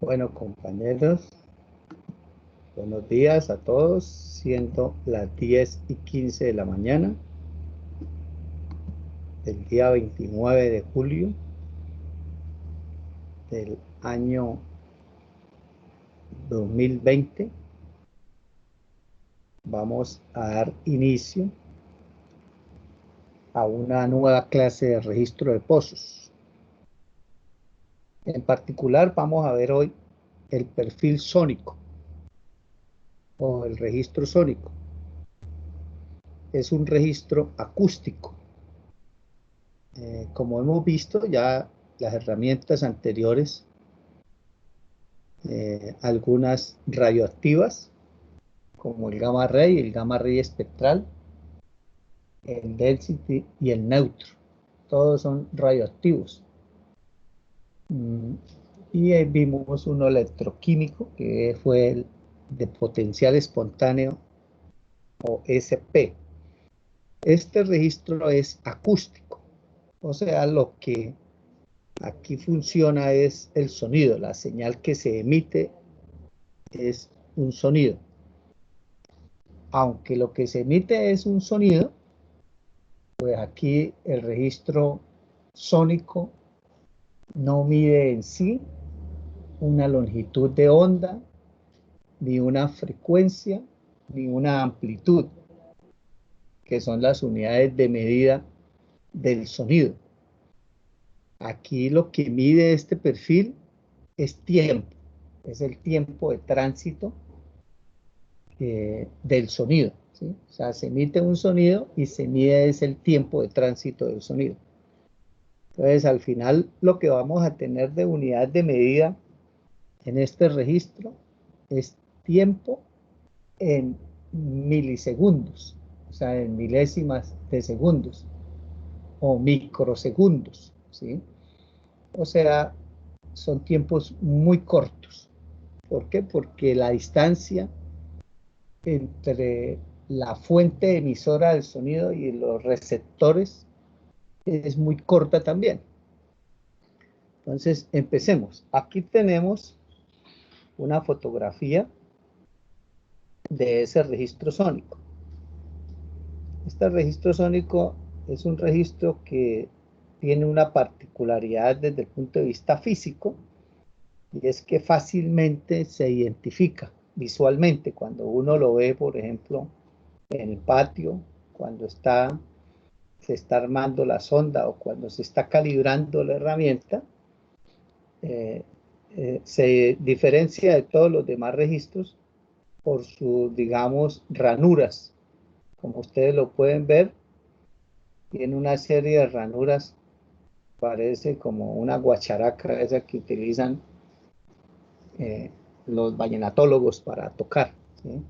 Bueno, compañeros, buenos días a todos, siendo las 10:15 de la mañana del día 29 de julio del año 2020. Vamos a dar inicio a una nueva clase de registro de pozos. En particular, vamos a ver hoy el perfil sónico o el registro sónico. Es un registro acústico. Como hemos visto ya las herramientas anteriores, algunas radioactivas, como el gamma ray, el gamma ray espectral, el density y el neutro. Todos son radioactivos. Y ahí vimos uno electroquímico, que fue el de potencial espontáneo, o SP. Este registro es acústico, o sea, lo que aquí funciona es el sonido, la señal que se emite es un sonido. Aunque lo que se emite es un sonido, pues aquí el registro sónico no mide en sí una longitud de onda, ni una frecuencia, ni una amplitud, que son las unidades de medida del sonido. Aquí lo que mide este perfil es tiempo, es el tiempo de tránsito del sonido, ¿sí? O sea, se emite un sonido y se mide es el tiempo de tránsito del sonido. Entonces, al final, lo que vamos a tener de unidad de medida en este registro es tiempo en milisegundos, o sea, en milésimas de segundos o microsegundos, ¿sí? O sea, son tiempos muy cortos. ¿Por qué? Porque la distancia entre la fuente emisora del sonido y los receptores es muy corta también. Entonces, empecemos. Aquí tenemos una fotografía de ese registro sónico. Este registro sónico es un registro que tiene una particularidad desde el punto de vista físico, y es que fácilmente se identifica visualmente cuando uno lo ve, por ejemplo, en el patio, cuando se está armando la sonda o cuando se está calibrando la herramienta. Se diferencia de todos los demás registros por sus, digamos, ranuras. Como ustedes lo pueden ver, tiene una serie de ranuras, parece como una guacharaca, esa que utilizan los vallenatólogos para tocar, ¿sí?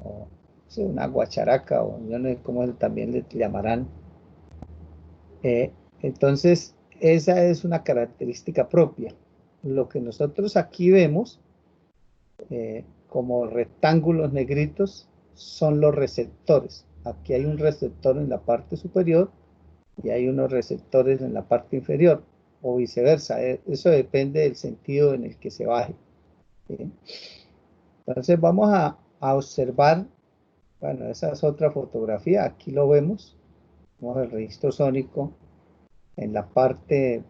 O sí, una guacharaca, o yo no sé cómo también le llamarán. Eh, entonces, esa es una característica propia. Lo que nosotros aquí vemos como rectángulos negritos son los receptores. Aquí hay un receptor en la parte superior y hay unos receptores en la parte inferior, o viceversa. Eso depende del sentido en el que se baje, ¿sí? Entonces vamos a observar, bueno, esa es otra fotografía, aquí lo vemos el registro sónico en la parte,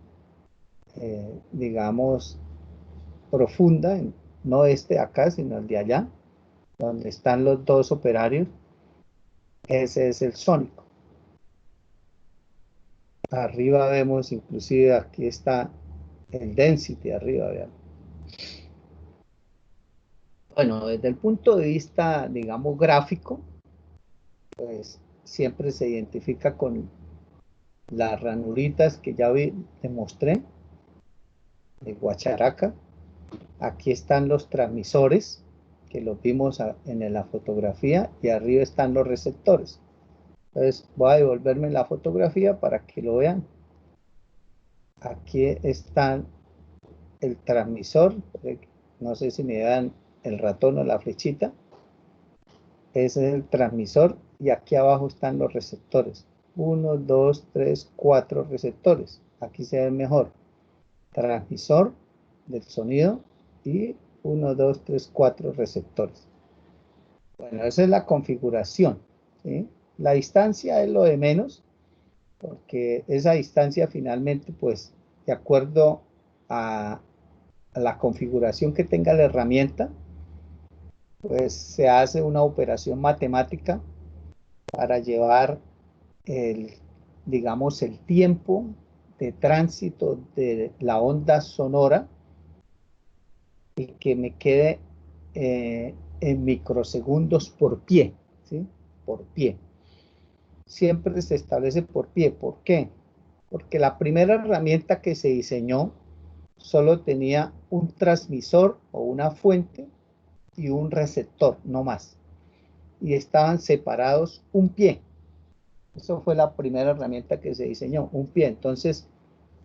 digamos, profunda, no este de acá, sino el de allá, donde están los dos operarios. Ese es el sónico. Arriba vemos, inclusive aquí está el density arriba, vean. Bueno, desde el punto de vista, digamos, gráfico, pues siempre se identifica con las ranuritas que ya te mostré, de guacharaca. Aquí están los transmisores, que los vimos en la fotografía, y arriba están los receptores. Entonces voy a devolverme la fotografía para que lo vean. Aquí están el transmisor, no sé si me dan el ratón o la flechita. Ese es el transmisor, y aquí abajo están los receptores. 1, 2, 3, 4 receptores. Aquí se ve mejor. Transmisor del sonido y 1, 2, 3, 4 receptores. Bueno, esa es la configuración, ¿sí? La distancia es lo de menos, porque esa distancia finalmente, pues, de acuerdo a la configuración que tenga la herramienta, pues se hace una operación matemática para llevar el, digamos, el tiempo de tránsito de la onda sonora y que me quede en microsegundos por pie, ¿sí? Por pie. Siempre se establece por pie. ¿Por qué? Porque la primera herramienta que se diseñó solo tenía un transmisor o una fuente y un receptor, no más. Y estaban separados un pie. Eso fue la primera herramienta que se diseñó, un pie. Entonces,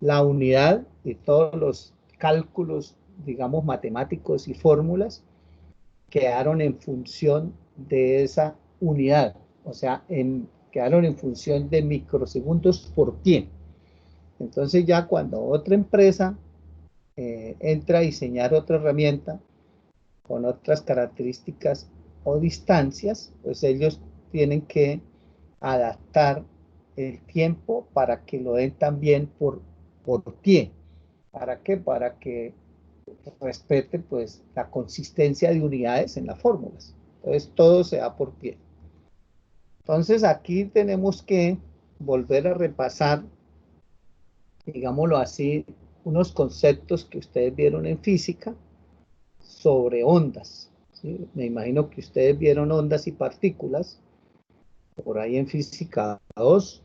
la unidad de todos los cálculos, digamos, matemáticos y fórmulas quedaron en función de esa unidad. O sea, quedaron en función de microsegundos por pie. Entonces ya cuando otra empresa entra a diseñar otra herramienta con otras características o distancias, pues ellos tienen que adaptar el tiempo para que lo den también por pie. ¿Para qué? Para que respete pues la consistencia de unidades en las fórmulas. Entonces todo se da por pie. Entonces aquí tenemos que volver a repasar, digámoslo así, unos conceptos que ustedes vieron en física sobre ondas, ¿sí? Me imagino que ustedes vieron ondas y partículas por ahí en física 2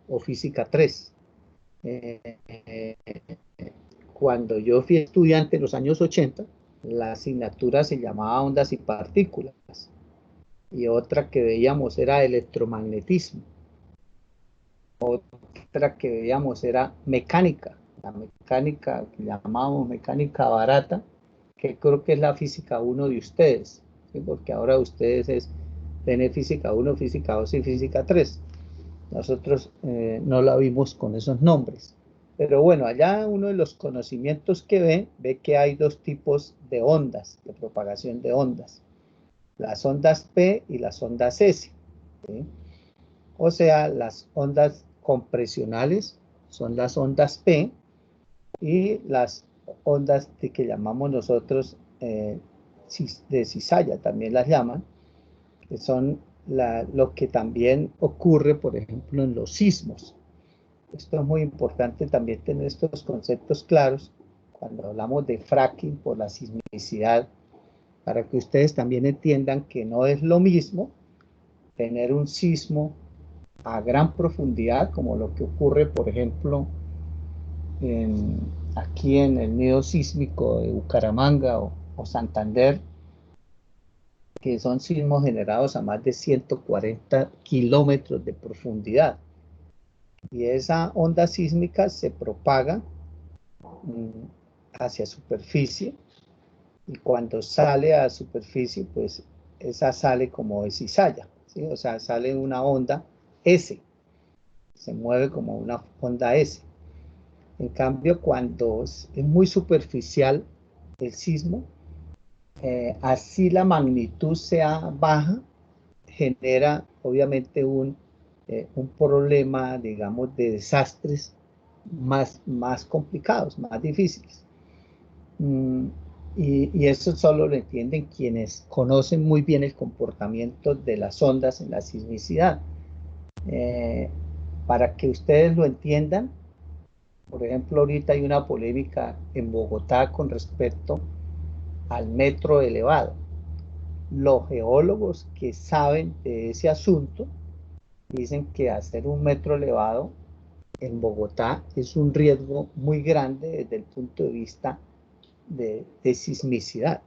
o física 3. Cuando yo fui estudiante en los años 80, la asignatura se llamaba ondas y partículas y otra que veíamos era electromagnetismo, otra que veíamos era mecánica, la mecánica que llamábamos mecánica barata, que creo que es la física 1 de ustedes, ¿sí? Porque ahora ustedes tienen física 1, física 2 y física 3. Nosotros no la vimos con esos nombres. Pero bueno, allá uno de los conocimientos que ve que hay dos tipos de ondas, de propagación de ondas. Las ondas P y las ondas S, ¿sí? O sea, las ondas compresionales son las ondas P y las ondas que llamamos nosotros de cizalla, también las llaman, que son lo que también ocurre, por ejemplo, en los sismos. Esto es muy importante también tener estos conceptos claros cuando hablamos de fracking por la sismicidad, para que ustedes también entiendan que no es lo mismo tener un sismo a gran profundidad, como lo que ocurre, por ejemplo, aquí en el nido sísmico de Bucaramanga o Santander, que son sismos generados a más de 140 kilómetros de profundidad. Y esa onda sísmica se propaga hacia superficie y cuando sale a superficie, pues esa sale como de cizalla, ¿sí? O sea, sale una onda S, se mueve como una onda S. En cambio, cuando es muy superficial el sismo, así la magnitud sea baja, genera obviamente un problema, digamos, de desastres más complicados, más difíciles. Y eso solo lo entienden quienes conocen muy bien el comportamiento de las ondas en la sismicidad. Eh, para que ustedes lo entiendan, por ejemplo, ahorita hay una polémica en Bogotá con respecto al metro elevado. Los geólogos que saben de ese asunto dicen que hacer un metro elevado en Bogotá es un riesgo muy grande desde el punto de vista de sismicidad.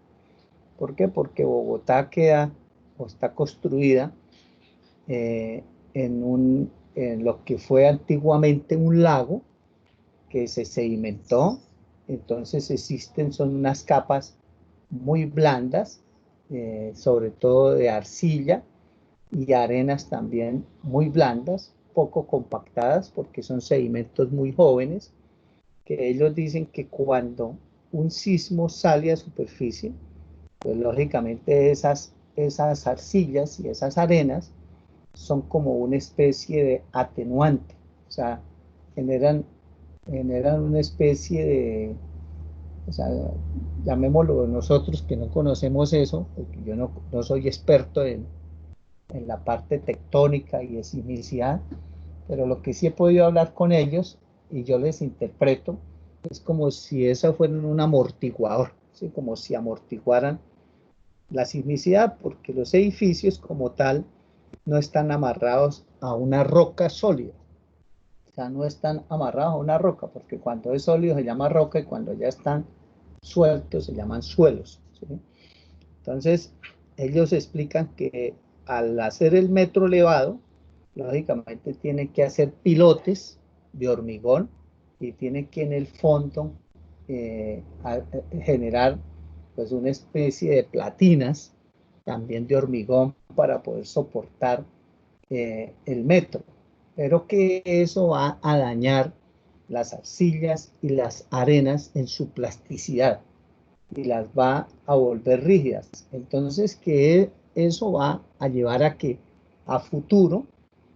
¿Por qué? Porque Bogotá queda o está construida en lo que fue antiguamente un lago que se sedimentó. Entonces son unas capas muy blandas, sobre todo de arcilla y arenas también muy blandas, poco compactadas porque son sedimentos muy jóvenes, que ellos dicen que cuando un sismo sale a superficie, pues lógicamente esas arcillas y esas arenas son como una especie de atenuante, o sea, generan, generan una especie de, o sea, llamémoslo nosotros que no conocemos eso, porque yo no soy experto en la parte tectónica y de sismicidad, pero lo que sí he podido hablar con ellos y yo les interpreto, es como si eso fuera un amortiguador, ¿sí? Como si amortiguaran la sismicidad, porque los edificios como tal no están amarrados a una roca sólida, o sea, no están amarrados a una roca, porque cuando es sólido se llama roca y cuando ya están sueltos se llaman suelos, ¿sí? Entonces, ellos explican que al hacer el metro elevado, lógicamente tiene que hacer pilotes de hormigón y tiene que en el fondo generar pues una especie de platinas también de hormigón para poder soportar el metro, pero que eso va a dañar las arcillas y las arenas en su plasticidad y las va a volver rígidas. Entonces, que eso va a llevar a que a futuro,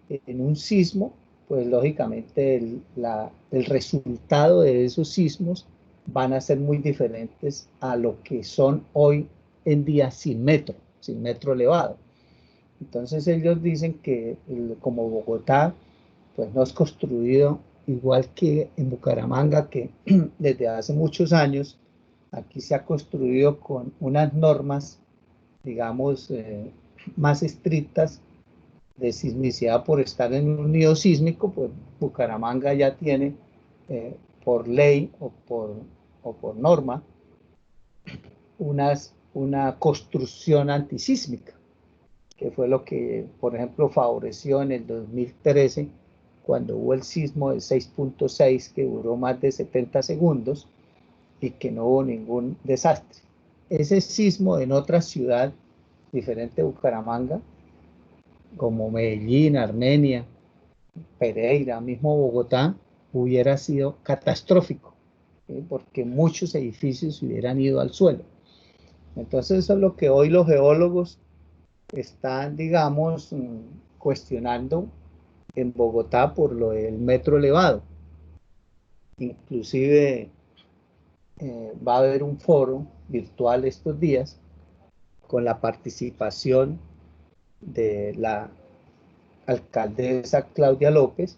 en un sismo, pues lógicamente el resultado de esos sismos van a ser muy diferentes a lo que son hoy en día sin metro elevado. Entonces ellos dicen que como Bogotá, pues no es construido igual que en Bucaramanga, que desde hace muchos años aquí se ha construido con unas normas, digamos, más estrictas de sismicidad por estar en un nido sísmico, pues Bucaramanga ya tiene por ley o por norma una construcción antisísmica, que fue lo que, por ejemplo, favoreció en el 2013, cuando hubo el sismo de 6.6 que duró más de 70 segundos y que no hubo ningún desastre. Ese sismo en otra ciudad diferente de Bucaramanga, como Medellín, Armenia, Pereira, mismo Bogotá, hubiera sido catastrófico, ¿sí? Porque muchos edificios hubieran ido al suelo. Entonces eso es lo que hoy los geólogos están, digamos, cuestionando en Bogotá por lo del metro elevado. Inclusive va a haber un foro virtual estos días con la participación de la alcaldesa Claudia López,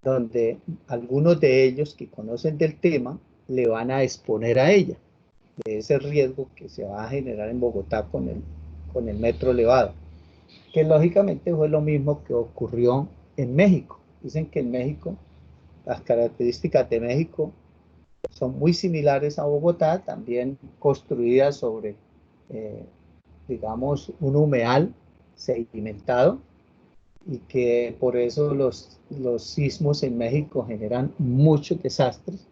donde algunos de ellos que conocen del tema le van a exponer a ella de ese riesgo que se va a generar en Bogotá con el metro elevado, que lógicamente fue lo mismo que ocurrió en México. Dicen que en México las características de México son muy similares a Bogotá, también construidas sobre, eh, digamos, un humedal sedimentado, y que por eso los sismos en México generan muchos desastres,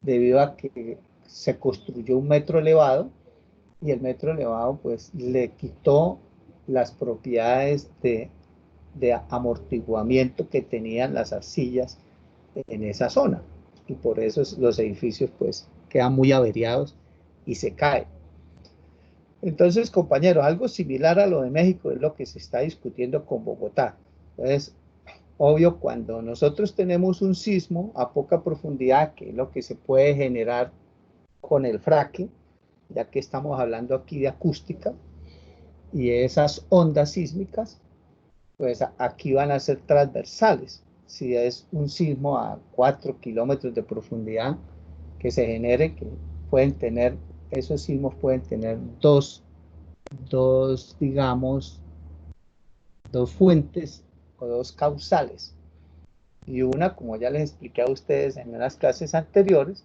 debido a que se construyó un metro elevado y el metro elevado pues le quitó las propiedades de amortiguamiento que tenían las arcillas en esa zona, y por eso los edificios pues quedan muy averiados y se caen. Entonces, compañeros, algo similar a lo de México es lo que se está discutiendo con Bogotá. Entonces, obvio, cuando nosotros tenemos un sismo a poca profundidad, que es lo que se puede generar con el fracking, ya que estamos hablando aquí de acústica, y esas ondas sísmicas, pues aquí van a ser transversales. Si es un sismo a 4 kilómetros de profundidad que se genere, que pueden tener, esos sismos pueden tener digamos, dos fuentes o dos causales. Y una, como ya les expliqué a ustedes en las clases anteriores,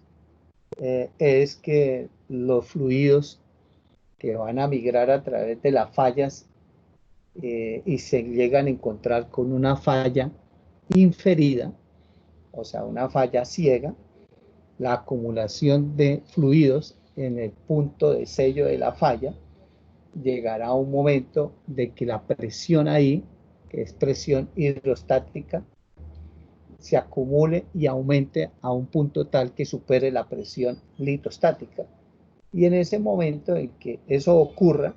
es que los fluidos que van a migrar a través de las fallas y se llegan a encontrar con una falla inferida, o sea, una falla ciega, la acumulación de fluidos en el punto de sello de la falla llegará a un momento de que la presión ahí, que es presión hidrostática, se acumule y aumente a un punto tal que supere la presión litostática. Y en ese momento en que eso ocurra,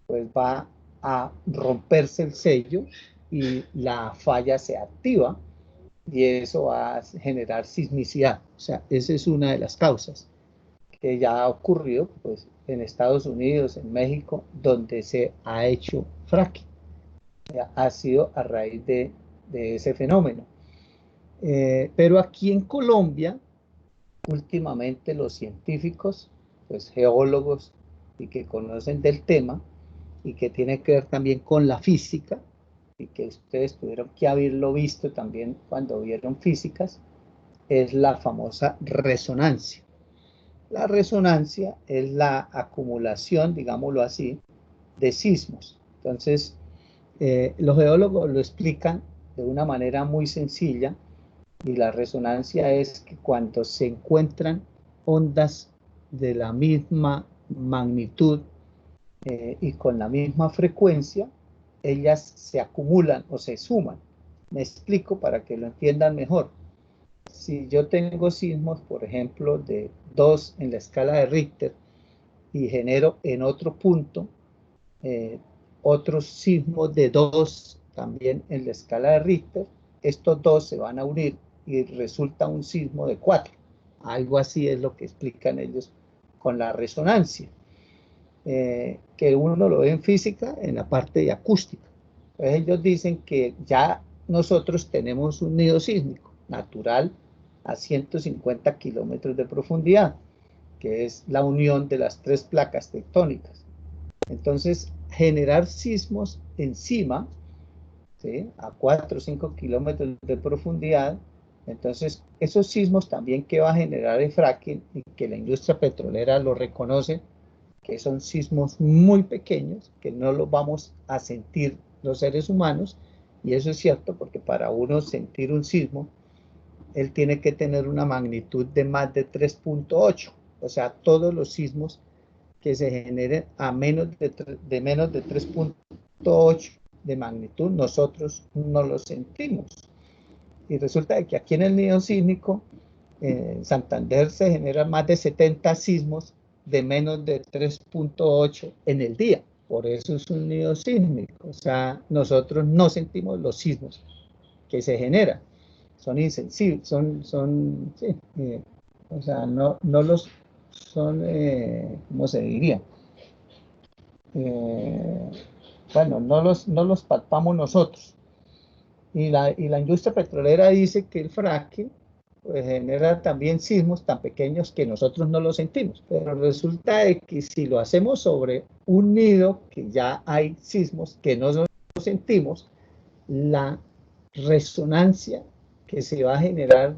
pues va a romperse el sello y la falla se activa y eso va a generar sismicidad. O sea, esa es una de las causas que ya ha ocurrido pues, en Estados Unidos, en México, donde se ha hecho fracking. Ha sido a raíz de ese fenómeno. Pero aquí en Colombia, últimamente los científicos, pues geólogos y que conocen del tema y que tiene que ver también con la física, y que ustedes tuvieron que haberlo visto también cuando vieron físicas, es la famosa resonancia. La resonancia es la acumulación, digámoslo así, de sismos. Entonces, los geólogos lo explican de una manera muy sencilla y la resonancia es que cuando se encuentran ondas de la misma magnitud y con la misma frecuencia, ellas se acumulan o se suman. Me explico para que lo entiendan mejor. Si yo tengo sismos, por ejemplo, de 2 en la escala de Richter y genero en otro punto eh, otros sismos de 2 también en la escala de Richter, estos dos se van a unir y resulta un sismo de 4. Algo así es lo que explican ellos con la resonancia, que uno lo ve en física en la parte de acústica. Entonces ellos dicen que ya nosotros tenemos un nido sísmico natural a 150 kilómetros de profundidad, que es la unión de las 3 placas tectónicas. Entonces, generar sismos encima, ¿sí? A 4 o 5 kilómetros de profundidad, entonces esos sismos también que va a generar el fracking y que la industria petrolera lo reconoce, que son sismos muy pequeños, que no los vamos a sentir los seres humanos, y eso es cierto porque para uno sentir un sismo, él tiene que tener una magnitud de más de 3.8, o sea, todos los sismos que se generen a menos de 3.8 de magnitud, nosotros no lo sentimos. Y resulta que aquí en el nido sísmico, en Santander se generan más de 70 sismos de menos de 3.8 en el día. Por eso es un nido sísmico. O sea, nosotros no sentimos los sismos que se generan. Son insensibles, sí, o sea, no los son, ¿cómo se diría? Eh, bueno, no los palpamos nosotros. Y la industria petrolera dice que el fracking pues, genera también sismos tan pequeños que nosotros no los sentimos. Pero resulta de que si lo hacemos sobre un nido, que ya hay sismos que no los sentimos, la resonancia que se va a generar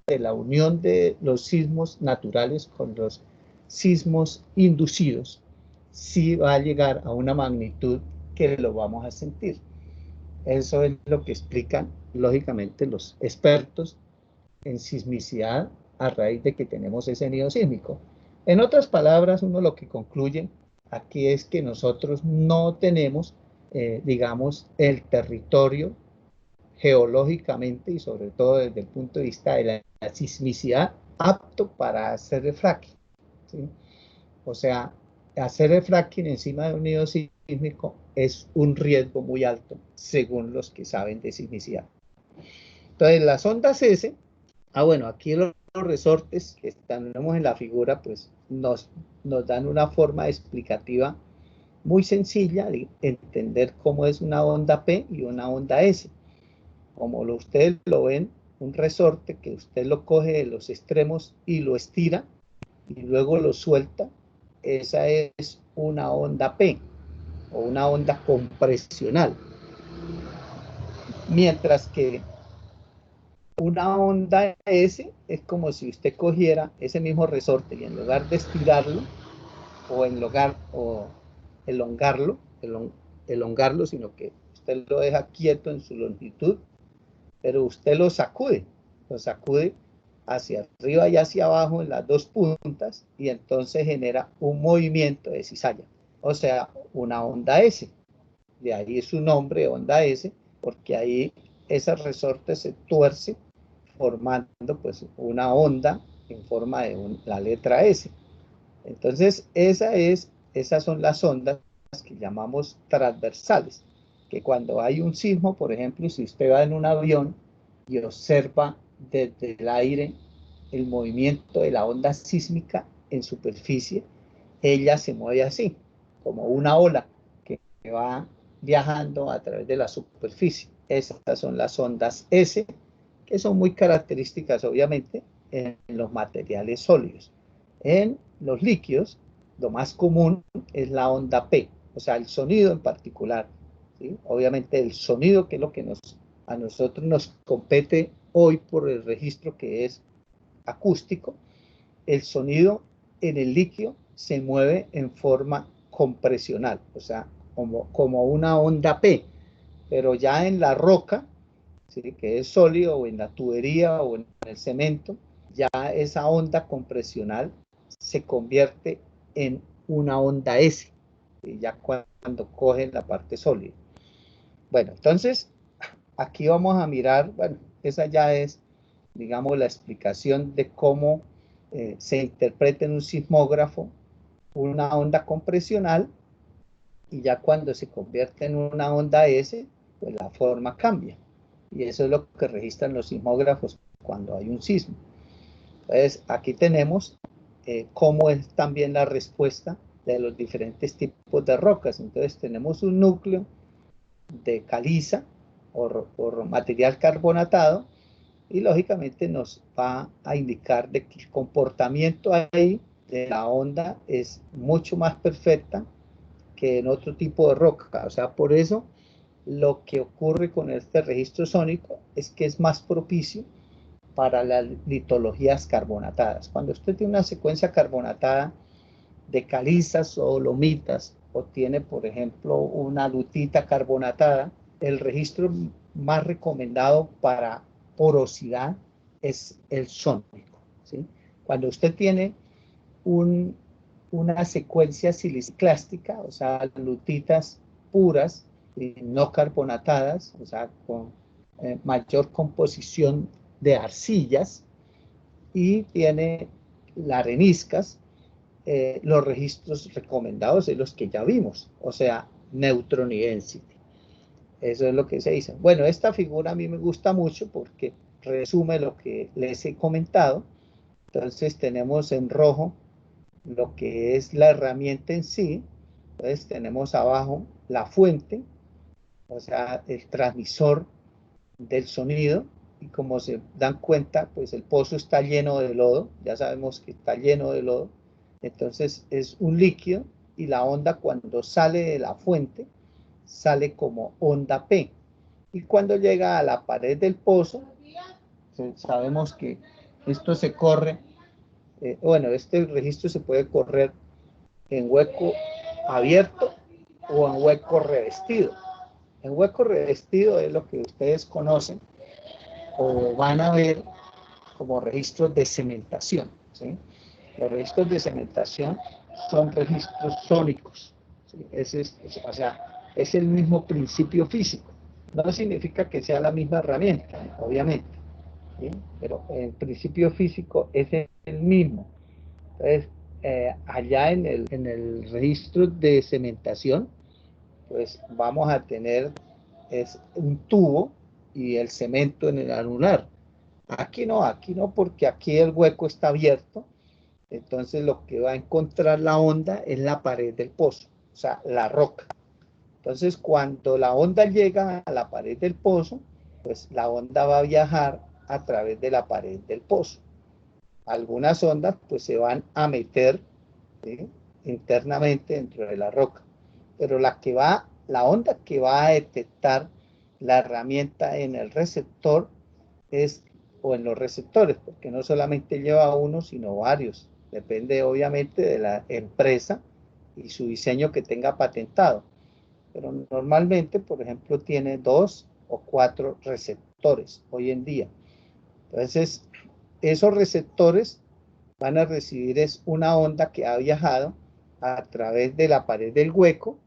de la unión de los sismos naturales con los sismos inducidos, sí va a llegar a una magnitud que lo vamos a sentir. Eso es lo que explican, lógicamente, los expertos en sismicidad a raíz de que tenemos ese nido sísmico. En otras palabras, uno lo que concluye aquí es que nosotros no tenemos, digamos, el territorio geológicamente y sobre todo desde el punto de vista de la sismicidad apto para hacer el fracking, ¿sí? O sea, hacer el fracking encima de un nido sísmico es un riesgo muy alto, según los que saben de sismicidad. Entonces, las ondas S, bueno, aquí los resortes que tenemos en la figura, pues nos dan una forma explicativa muy sencilla de entender cómo es una onda P y una onda S. Como ustedes lo ven, un resorte que usted lo coge de los extremos y lo estira y luego lo suelta, esa es una onda P o una onda compresional. Mientras que una onda S es como si usted cogiera ese mismo resorte y en lugar de estirarlo o elongarlo, elongarlo, sino que usted lo deja quieto en su longitud, pero usted lo sacude hacia arriba y hacia abajo en las dos puntas y entonces genera un movimiento de cizalla, o sea, una onda S. De ahí su nombre, onda S, porque ahí ese resorte se tuerce formando pues una onda en forma de la letra S. Entonces, esas son las ondas que llamamos transversales, que cuando hay un sismo, por ejemplo, si usted va en un avión y observa desde el aire el movimiento de la onda sísmica en superficie, ella se mueve así, como una ola que va viajando a través de la superficie. Estas son las ondas S, que son muy características, obviamente, en los materiales sólidos. En los líquidos, lo más común es la onda P, o sea, el sonido en particular. ¿Sí? Obviamente el sonido, que es lo que a nosotros nos compete hoy por el registro que es acústico, el sonido en el líquido se mueve en forma compresional, o sea, como una onda P, pero ya en la roca, ¿sí? Que es sólido, o en la tubería o en el cemento, ya esa onda compresional se convierte en una onda S, ¿sí? Ya cuando coge la parte sólida. Bueno, entonces aquí vamos a mirar, bueno, esa ya es, digamos, la explicación de cómo se interpreta en un sismógrafo una onda compresional, y ya cuando se convierte en una onda S, pues la forma cambia. Y eso es lo que registran los sismógrafos cuando hay un sismo. Entonces, aquí tenemos cómo es también la respuesta de los diferentes tipos de rocas. Entonces, tenemos un núcleo de caliza o material carbonatado, y lógicamente nos va a indicar de que el comportamiento ahí de la onda es mucho más perfecta que en otro tipo de roca. O sea, por eso lo que ocurre con este registro sónico es que es más propicio para las litologías carbonatadas. Cuando usted tiene una secuencia carbonatada de calizas o lomitas, o tiene, por ejemplo, una lutita carbonatada, el registro más recomendado para porosidad es el sónico, ¿sí? Cuando usted tiene una secuencia siliciclástica, o sea, lutitas puras, no carbonatadas, o sea, con mayor composición de arcillas, y tiene las areniscas, los registros recomendados de los que ya vimos, o sea, neutron y density. Eso es lo que se dice. Bueno, esta figura a mí me gusta mucho porque resume lo que les he comentado. Entonces tenemos en rojo lo que es la herramienta en sí. Entonces tenemos abajo la fuente, o sea, el transmisor del sonido, y como se dan cuenta, pues el pozo está lleno de lodo, ya sabemos que está lleno de lodo, entonces es un líquido, y la onda cuando sale de la fuente sale como onda P, y cuando llega a la pared del pozo, sabemos que esto se corre, bueno, este registro se puede correr en hueco abierto o en hueco revestido. En hueco revestido es lo que ustedes conocen o van a ver como registros de cementación, ¿sí? Los registros de cementación son registros sónicos, ¿sí? O sea, es el mismo principio físico. No significa que sea la misma herramienta, obviamente, ¿sí? Pero el principio físico es el mismo. Entonces, allá en el registro de cementación, pues vamos a tener un tubo y el cemento en el anular. Aquí no, porque aquí el hueco está abierto, entonces lo que va a encontrar la onda es la pared del pozo, o sea, la roca. Entonces, cuando la onda llega a la pared del pozo, pues la onda va a viajar a través de la pared del pozo. Algunas ondas pues se van a meter, ¿sí?, internamente dentro de la roca, pero la onda que va a detectar la herramienta en el receptor o en los receptores, porque no solamente lleva uno, sino varios, depende obviamente de la empresa y su diseño que tenga patentado, pero normalmente, por ejemplo, tiene 2 o 4 receptores hoy en día. Entonces, esos receptores van a recibir una onda que ha viajado a través de la pared del hueco,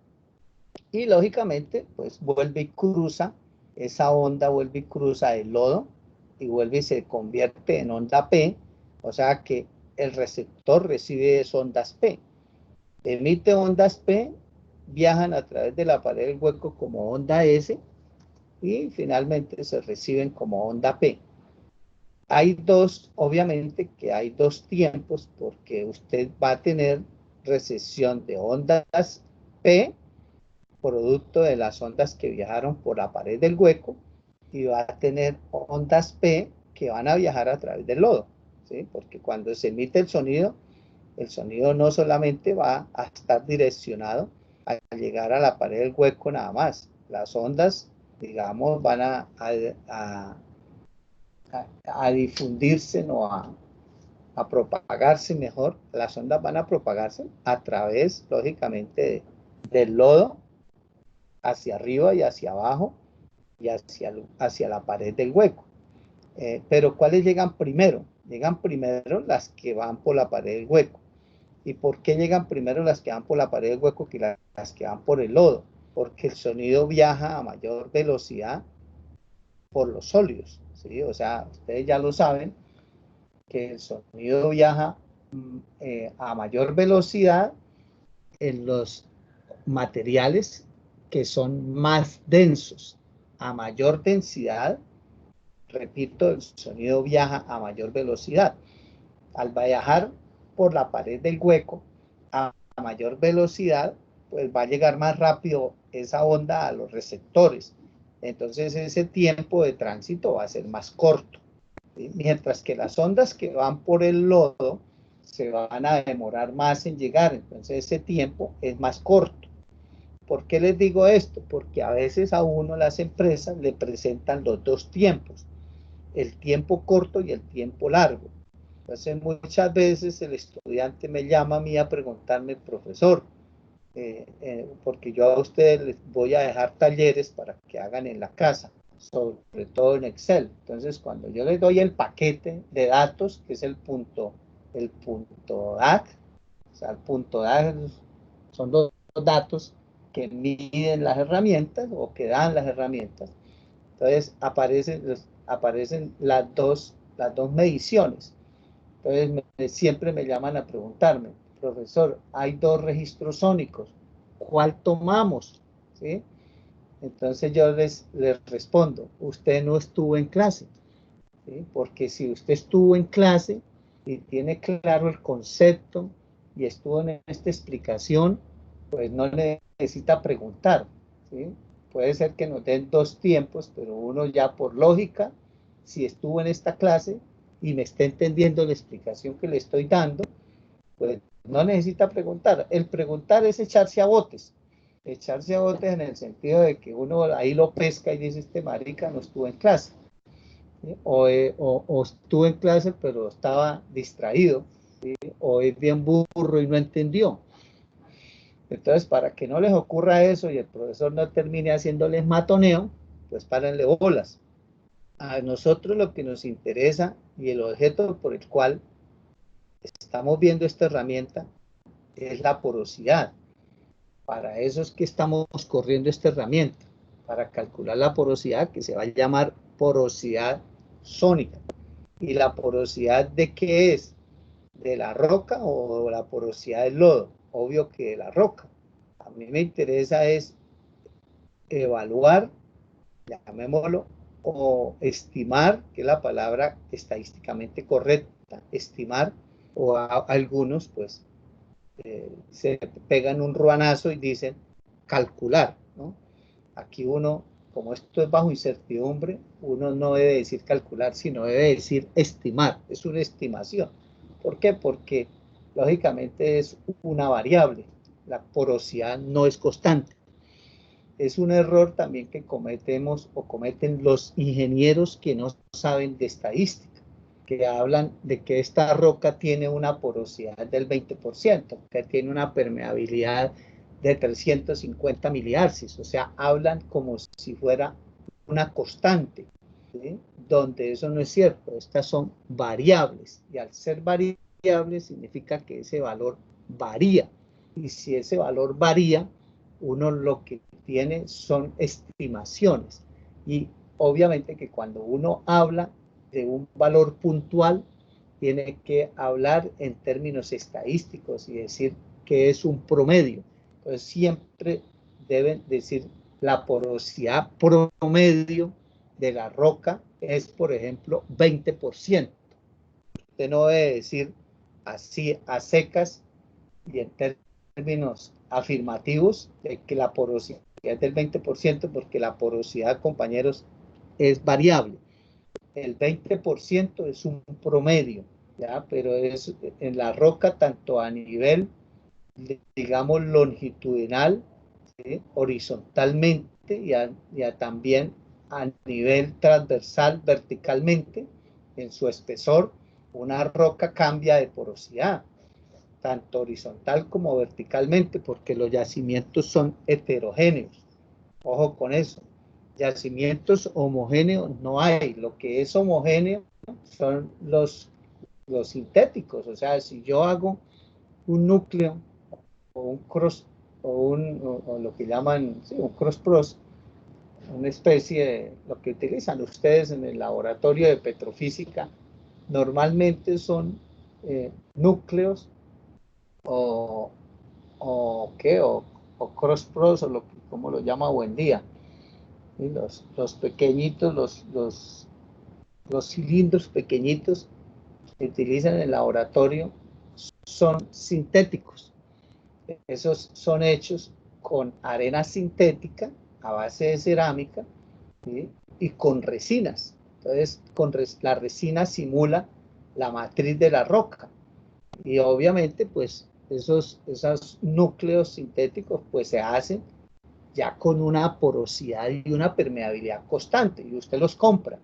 y lógicamente pues vuelve y cruza, esa onda vuelve y cruza el lodo y vuelve y se convierte en onda P, o sea que el receptor recibe ondas P. Emite ondas P, viajan a través de la pared del hueco como onda S y finalmente se reciben como onda P. Hay dos, obviamente que hay dos tiempos porque usted va a tener recepción de ondas P, producto de las ondas que viajaron por la pared del hueco, y va a tener ondas P que van a viajar a través del lodo, ¿sí? Porque cuando se emite el sonido no solamente va a estar direccionado a llegar a la pared del hueco nada más. Las ondas, digamos, van a difundirse, no a propagarse mejor. Las ondas van a propagarse a través, lógicamente, del lodo hacia arriba y hacia abajo y hacia la pared del hueco. Pero ¿cuáles llegan primero? Llegan primero las que van por la pared del hueco. ¿Y por qué llegan primero las que van por la pared del hueco que las que van por el lodo? Porque el sonido viaja a mayor velocidad por los sólidos, ¿sí? O sea, ustedes ya lo saben, que el sonido viaja a mayor velocidad en los materiales que son más densos. A mayor densidad, repito, el sonido viaja a mayor velocidad. Al viajar por la pared del hueco a mayor velocidad, pues va a llegar más rápido esa onda a los receptores. Entonces ese tiempo de tránsito va a ser más corto, ¿sí? Mientras que las ondas que van por el lodo se van a demorar más en llegar, entonces ese tiempo es más corto. ¿Por qué les digo esto? Porque a veces a uno las empresas le presentan los dos tiempos, el tiempo corto y el tiempo largo. Entonces muchas veces el estudiante me llama a mí a preguntarme, profesor, porque yo a ustedes les voy a dejar talleres para que hagan en la casa, sobre todo en Excel. Entonces cuando yo les doy el paquete de datos, que es el punto DAC, o sea, el punto DAC son los datos que miden las herramientas o que dan las herramientas. Entonces aparecen las dos mediciones. Entonces siempre me llaman a preguntarme, profesor, hay dos registros sónicos, ¿cuál tomamos? ¿Sí? Entonces yo les respondo, usted no estuvo en clase, ¿sí? Porque si usted estuvo en clase y tiene claro el concepto y estuvo en esta explicación, pues no necesita preguntar, ¿sí? Puede ser que nos den dos tiempos, pero uno ya por lógica, si estuvo en esta clase y me está entendiendo la explicación que le estoy dando, pues no necesita preguntar. El preguntar es echarse a botes en el sentido de que uno ahí lo pesca y dice, este marica no estuvo en clase, ¿sí? O estuvo en clase pero estaba distraído, ¿sí? O es bien burro y no entendió. Entonces, para que no les ocurra eso y el profesor no termine haciéndoles matoneo, pues párenle bolas. A nosotros lo que nos interesa y el objeto por el cual estamos viendo esta herramienta es la porosidad. Para eso es que estamos corriendo esta herramienta, para calcular la porosidad que se va a llamar porosidad sónica. ¿Y la porosidad de qué es? ¿De la roca o la porosidad del lodo? Obvio que de la roca. A mí me interesa es evaluar, llamémoslo, o estimar, que es la palabra estadísticamente correcta, estimar, o algunos pues se pegan un ruanazo y dicen calcular, ¿no? Aquí uno, como esto es bajo incertidumbre, uno no debe decir calcular, sino debe decir estimar, es una estimación. ¿Por qué? Porque lógicamente es una variable, la porosidad no es constante. Es un error también que cometemos o cometen los ingenieros que no saben de estadística, que hablan de que esta roca tiene una porosidad del 20%, que tiene una permeabilidad de 350 miliarcis, o sea, hablan como si fuera una constante, ¿sí? Donde eso no es cierto, estas son variables, y al ser variables significa que ese valor varía, y si ese valor varía, uno lo que tiene son estimaciones, y obviamente que cuando uno habla de un valor puntual, tiene que hablar en términos estadísticos y decir que es un promedio. Entonces siempre deben decir la porosidad promedio de la roca es, por ejemplo, 20%. Usted no debe decir así a secas y en términos afirmativos de que la porosidad es del 20%, porque la porosidad, compañeros, es variable. El 20% es un promedio, ¿ya? Pero es en la roca tanto a nivel, digamos, longitudinal, ¿sí? Horizontalmente y también a nivel transversal, verticalmente, en su espesor, una roca cambia de porosidad, tanto horizontal como verticalmente, porque los yacimientos son heterogéneos. Ojo con eso. Yacimientos homogéneos no hay. Lo que es homogéneo son los sintéticos. O sea, si yo hago un núcleo o un cross o lo que llaman sí, un cross pros, una especie de lo que utilizan ustedes en el laboratorio de petrofísica, normalmente son núcleos o, o cross pros o como lo llama Buendía. ¿Sí? Los pequeñitos, los cilindros pequeñitos que utilizan en el laboratorio son sintéticos. Esos son hechos con arena sintética a base de cerámica, ¿sí? Y con resinas. Entonces, la resina simula la matriz de la roca. Y obviamente, pues, esos núcleos sintéticos, pues, se hacen ya con una porosidad y una permeabilidad constante. Y usted los compra.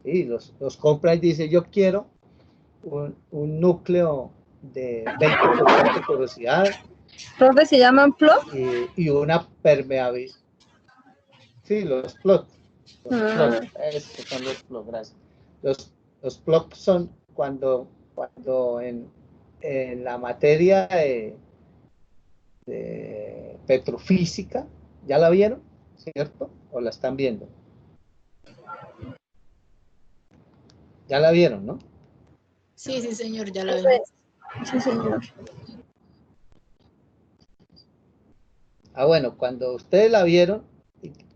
¿Sí? Los compra y dice, yo quiero un núcleo de 20% porosidad, Profe, ¿se llaman plot? Y una permeabilidad. Sí, los plot. Estos son los plot, gracias. Los plot son cuando en la materia de petrofísica, ¿ya la vieron? ¿Cierto? ¿O la están viendo? Ya la vieron, ¿no? Sí, sí, señor, ya la vimos. Sí, señor. Ah, bueno, cuando ustedes la vieron,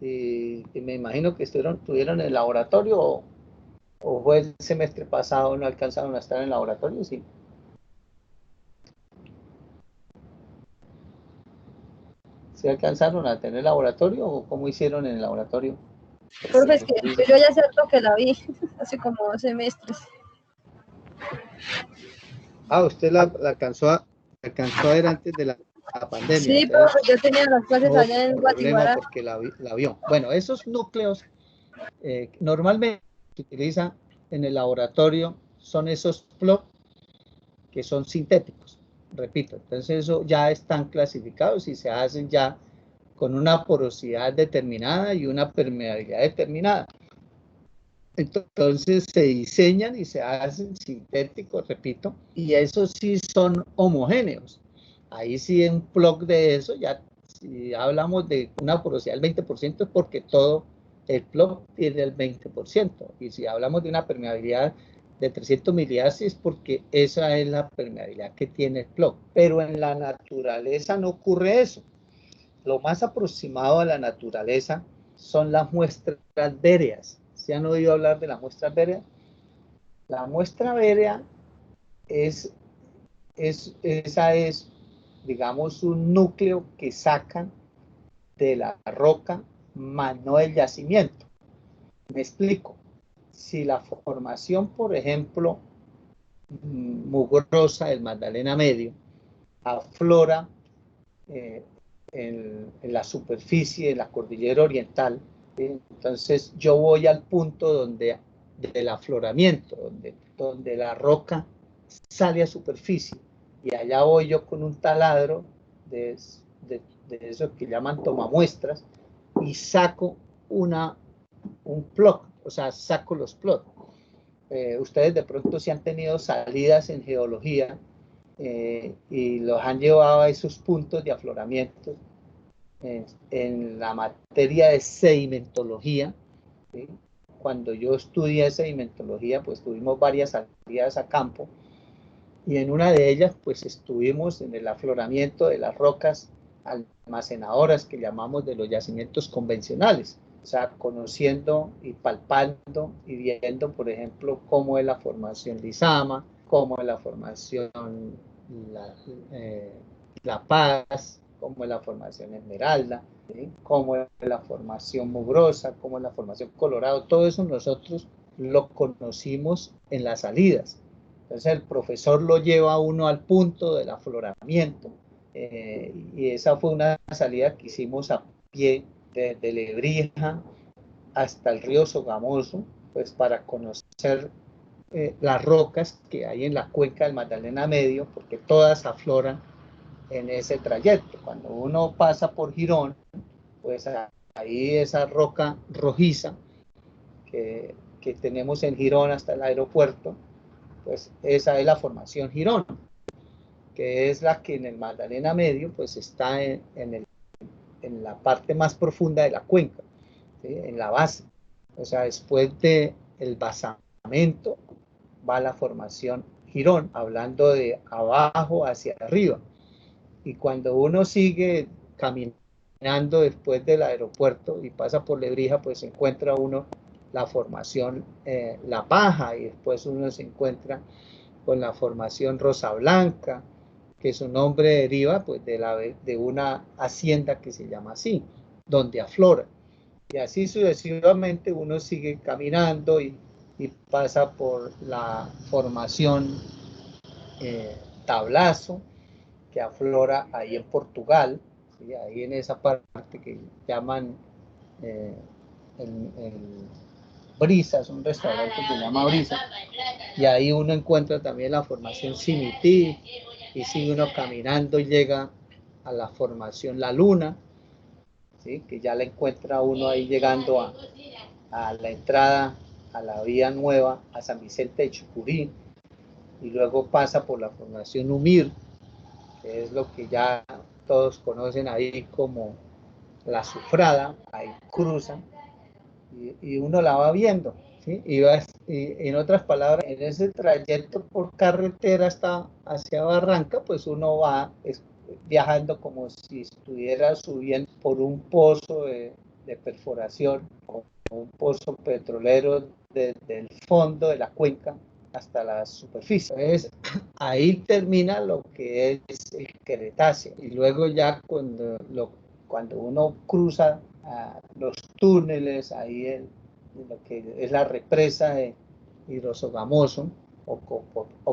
y me imagino que estuvieron en el laboratorio o fue el semestre pasado, no alcanzaron a estar en el laboratorio, sí. ¿Sí alcanzaron a tener laboratorio o cómo hicieron en el laboratorio? Profe, es que yo ya cierto que la vi hace como 2 semestres. Ah, usted la alcanzó a ver antes de la pandemia. Sí, profe, yo tenía las clases No allá en problema Guatiguará. porque la vio. Bueno, esos núcleos normalmente se utilizan en el laboratorio, son esos plot que son sintéticos, repito, entonces eso ya están clasificados y se hacen ya con una porosidad determinada y una permeabilidad determinada. Entonces se diseñan y se hacen sintéticos, repito, y esos sí son homogéneos. Ahí sí un plug de eso, ya si hablamos de una porosidad del 20% es porque todo el plug tiene el 20%. Y si hablamos de una permeabilidad de 300 miliasí es porque esa es la permeabilidad que tiene el plug. Pero en la naturaleza no ocurre eso. Lo más aproximado a la naturaleza son las muestras béreas. ¿Se han oído hablar de las muestras béreas? La muestra bérea esa es, digamos, un núcleo que sacan de la roca, más no del yacimiento. Me explico. Si la formación, por ejemplo, mugrosa del Magdalena Medio, aflora en la superficie de la cordillera oriental, ¿sí? Entonces yo voy al punto del afloramiento, donde la roca sale a superficie y allá voy yo con un taladro de eso que llaman tomamuestras y saco un plot, o sea, saco los plots. Ustedes de pronto si han tenido salidas en geología y los han llevado a esos puntos de afloramiento en la materia de sedimentología, ¿sí? Cuando yo estudié sedimentología, pues tuvimos varias salidas a campo y en una de ellas pues estuvimos en el afloramiento de las rocas almacenadoras que llamamos de los yacimientos convencionales, o sea, conociendo y palpando y viendo, por ejemplo, cómo es la formación Lizama, cómo es la formación La, la Paz, cómo es la formación Esmeralda, ¿sí? Cómo es la formación Mugrosa, cómo es la formación Colorado, todo eso nosotros lo conocimos en las salidas. Entonces el profesor lo lleva a uno al punto del afloramiento, y esa fue una salida que hicimos a pie desde Lebrija hasta el río Sogamoso, pues para conocer las rocas que hay en la cuenca del Magdalena Medio, porque todas afloran en ese trayecto. Cuando uno pasa por Girón, pues ahí esa roca rojiza que tenemos en Girón hasta el aeropuerto, pues esa es la formación Girón, que es la que en el Magdalena Medio pues está en la parte más profunda de la cuenca, ¿sí? En la base. O sea, después del basamento va la formación Girón, hablando de abajo hacia arriba. Y cuando uno sigue caminando después del aeropuerto y pasa por Lebrija, pues encuentra uno la formación La Paja, y después uno se encuentra con la formación Rosa Blanca, que su nombre deriva pues de una hacienda que se llama así, donde aflora. Y así sucesivamente uno sigue caminando y pasa por la formación Tablazo, que aflora ahí en Portugal, ¿sí? Ahí en esa parte que llaman eh, el Brisas, un restaurante que se llama Brisa, y ahí uno encuentra también la formación Simití, y sigue uno caminando y llega a la formación La Luna, ¿sí? Que ya la encuentra uno ahí llegando a la entrada a la vía nueva, a San Vicente de Chucurí, y luego pasa por la formación Umir, que es lo que ya todos conocen ahí como la Sufrada, ahí cruzan, y uno la va viendo, ¿sí? Y en otras palabras, en ese trayecto por carretera hasta hacia Barranca, pues uno va viajando como si estuviera subiendo por un pozo de perforación, o un pozo petrolero desde el fondo de la cuenca hasta la superficie. Entonces, ahí termina lo que es el Cretáceo, y luego ya cuando uno cruza los túneles ahí en lo que es la represa de Hidrosogamoso o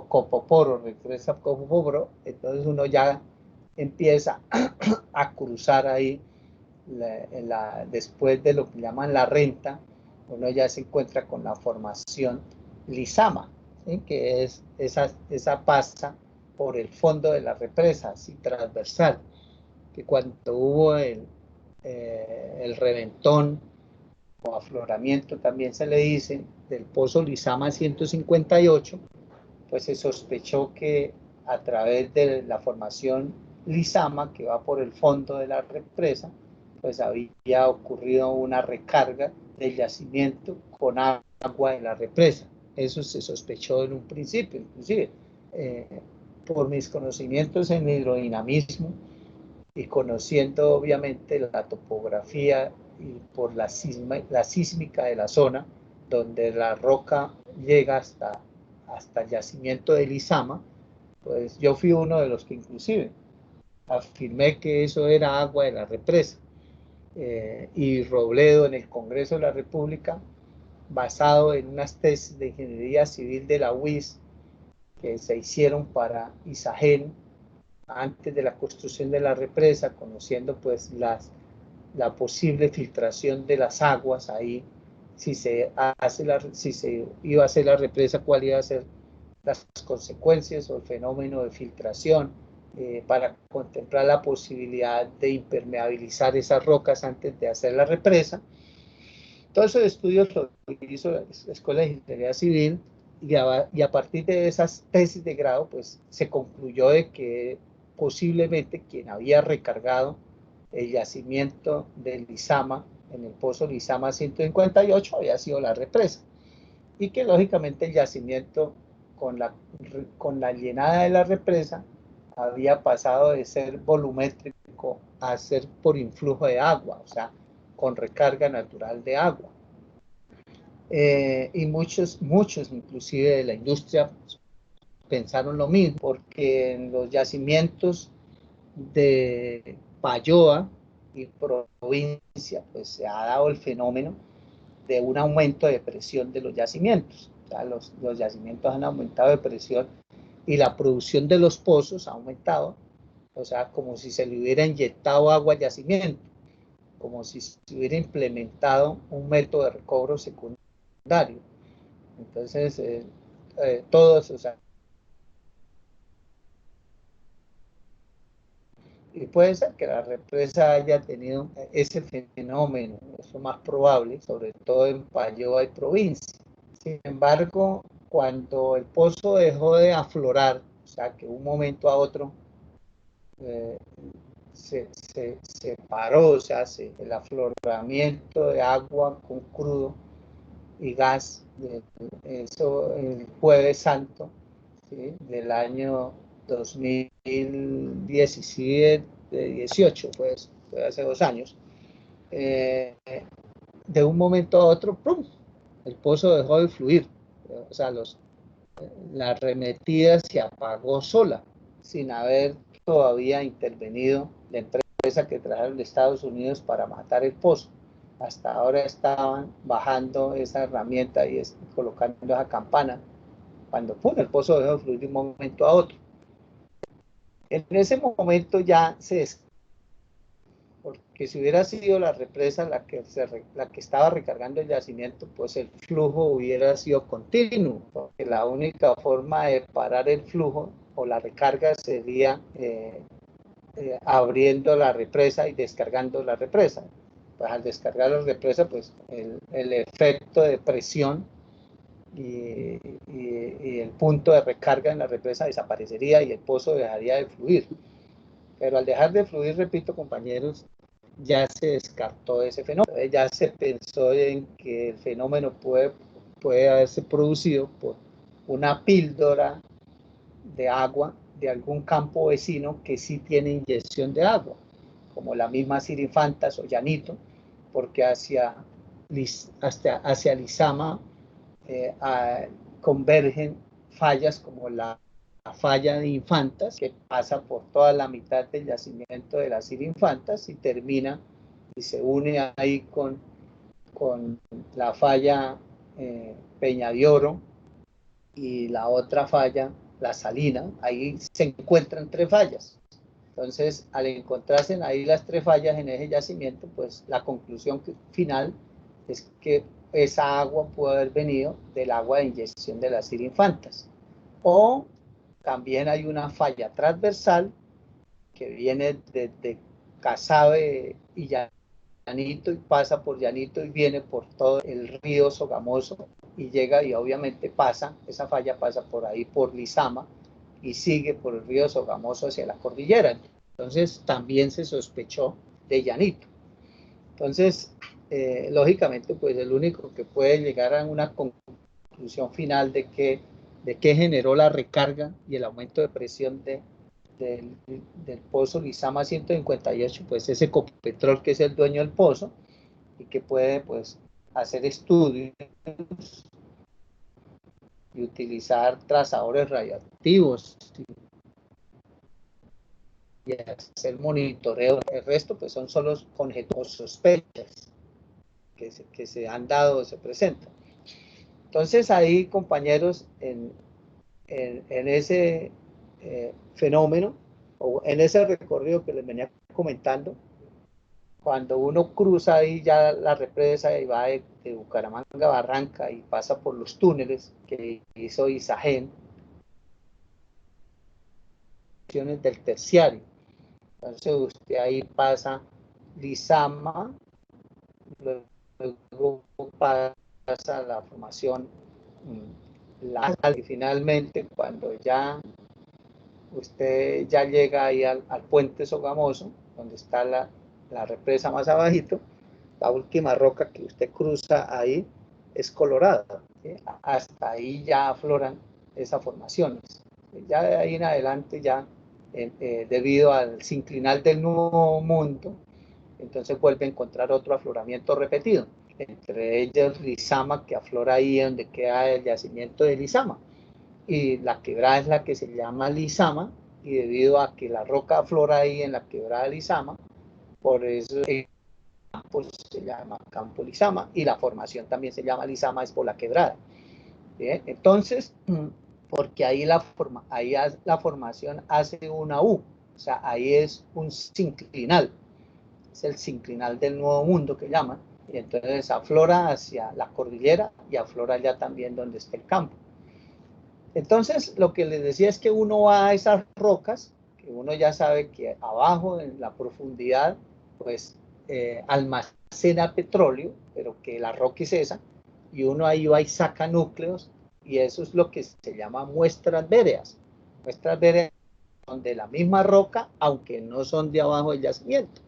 Copoporo, represa Copoporo, entonces uno ya empieza a cruzar ahí después de lo que llaman la renta, uno ya se encuentra con la formación Lizama, ¿sí? Que es esa pasa por el fondo de la represa, así transversal, que cuando hubo el reventón o afloramiento, también se le dice, del pozo Lizama 158, pues se sospechó que a través de la formación Lizama, que va por el fondo de la represa, pues había ocurrido una recarga del yacimiento con agua de la represa. Eso se sospechó en un principio, inclusive. Por mis conocimientos en hidrodinamismo y conociendo obviamente la topografía y por la sísmica de la zona, donde la roca llega hasta el yacimiento de Lizama, pues yo fui uno de los que inclusive afirmé que eso era agua de la represa. Y Robledo en el Congreso de la República, basado en unas tesis de ingeniería civil de la UIS que se hicieron para Isagen antes de la construcción de la represa, conociendo pues la posible filtración de las aguas ahí, si se iba a hacer la represa, cuál iba a ser las consecuencias o el fenómeno de filtración, para contemplar la posibilidad de impermeabilizar esas rocas antes de hacer la represa. Todos esos estudios lo hizo la Escuela de Ingeniería Civil, y a partir de esas tesis de grado, pues se concluyó de que posiblemente quien había recargado el yacimiento del Lizama en el pozo Lizama 158 había sido la represa, y que lógicamente el yacimiento con la llenada de la represa había pasado de ser volumétrico a ser por influjo de agua, o sea, con recarga natural de agua. Y muchos, inclusive de la industria, pensaron lo mismo, porque en los yacimientos de Payoa y provincia, pues se ha dado el fenómeno de un aumento de presión de los yacimientos. O sea, los yacimientos han aumentado de presión y la producción de los pozos ha aumentado, o sea, como si se le hubiera inyectado agua al yacimiento, como si se hubiera implementado un método de recobro secundario. Entonces, todos, o sea, y puede ser que la represa haya tenido ese fenómeno, eso es más probable, sobre todo en Payoa y provincia. Sin embargo, cuando el pozo dejó de aflorar, o sea, que de un momento a otro se paró, o sea, el afloramiento de agua con crudo y gas, eso el Jueves Santo, ¿sí?, del año 2017, 18, pues, fue hace 2 años. De un momento a otro, ¡pum!, el pozo dejó de fluir, o sea, la arremetida se apagó sola, sin haber todavía intervenido la empresa que trajeron de Estados Unidos para matar el pozo. Hasta ahora estaban bajando esa herramienta y colocando esa campana cuando el pozo dejó de fluir de un momento a otro. En ese momento ya porque si hubiera sido la represa la que estaba recargando el yacimiento, pues el flujo hubiera sido continuo, porque la única forma de parar el flujo o la recarga sería abriendo la represa y descargando la represa. Pues al descargar la represa, pues el efecto de presión y el punto de recarga en la represa desaparecería y el pozo dejaría de fluir. Pero al dejar de fluir, repito, compañeros, ya se descartó ese fenómeno. Ya se pensó en que el fenómeno puede haberse producido por una píldora de agua de algún campo vecino que sí tiene inyección de agua, como la misma Sirinfantas o Llanito, porque hacia Lizama convergen fallas como la falla de Infantas, que pasa por toda la mitad del yacimiento de las Infantas y termina y se une ahí con la falla Peña de Oro y la otra falla, la Salina. Ahí se encuentran 3 fallas. Entonces, al encontrarse ahí las 3 fallas en ese yacimiento, pues la conclusión final es que esa agua puede haber venido del agua de inyección de las Infantas. O también hay una falla transversal que viene desde Casabe y Llanito y pasa por Llanito y viene por todo el río Sogamoso y llega y obviamente pasa, esa falla pasa por ahí por Lizama y sigue por el río Sogamoso hacia la cordillera. Entonces también se sospechó de Llanito. Entonces, lógicamente, pues el único que puede llegar a una conclusión final de qué generó la recarga y el aumento de presión del pozo Lizama 158, pues es Ecopetrol, que es el dueño del pozo y que puede, pues, hacer estudios y utilizar trazadores radioactivos y hacer monitoreo. El resto, pues, son solo conjeturas, sospechas que se han dado, se presentan. Entonces, ahí, compañeros, en ese fenómeno, o en ese recorrido que les venía comentando, cuando uno cruza ahí ya la represa y va de Bucaramanga a Barranca y pasa por los túneles que hizo Isagen, del terciario. Entonces usted ahí pasa Lizama, luego pasa la formación y finalmente cuando ya usted ya llega ahí al puente Sogamoso, donde está la represa más abajito, la última roca que usted cruza ahí es Colorada, ¿sí? Hasta ahí ya afloran esas formaciones. Ya de ahí en adelante, ya debido al sinclinal del Nuevo Mundo, entonces vuelve a encontrar otro afloramiento repetido, entre ellos Lizama, que aflora ahí donde queda el yacimiento de Lizama, y la quebrada es la que se llama Lizama, y debido a que la roca aflora ahí en la quebrada de Lizama, por eso el campo se llama campo Lizama, y la formación también se llama Lizama, es por la quebrada. ¿Bien? Entonces, porque ahí la formación hace una U, o sea, ahí es un sinclinal, es el sinclinal del Nuevo Mundo que llaman, y entonces aflora hacia la cordillera y aflora ya también donde está el campo. Entonces, lo que les decía es que uno va a esas rocas, que uno ya sabe que abajo, en la profundidad, pues almacena petróleo, pero que la roca es esa, y uno ahí va y saca núcleos, y eso es lo que se llama muestras véreas. Muestras véreas son de la misma roca, aunque no son de abajo del yacimiento.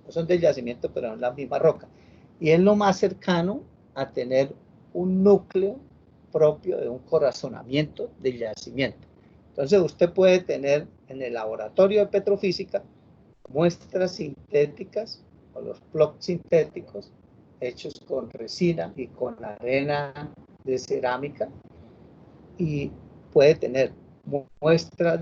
No son del yacimiento, pero son la misma roca. Y es lo más cercano a tener un núcleo propio de un corazonamiento del yacimiento. Entonces usted puede tener en el laboratorio de petrofísica muestras sintéticas o los blocks sintéticos hechos con resina y con arena de cerámica, y puede tener muestras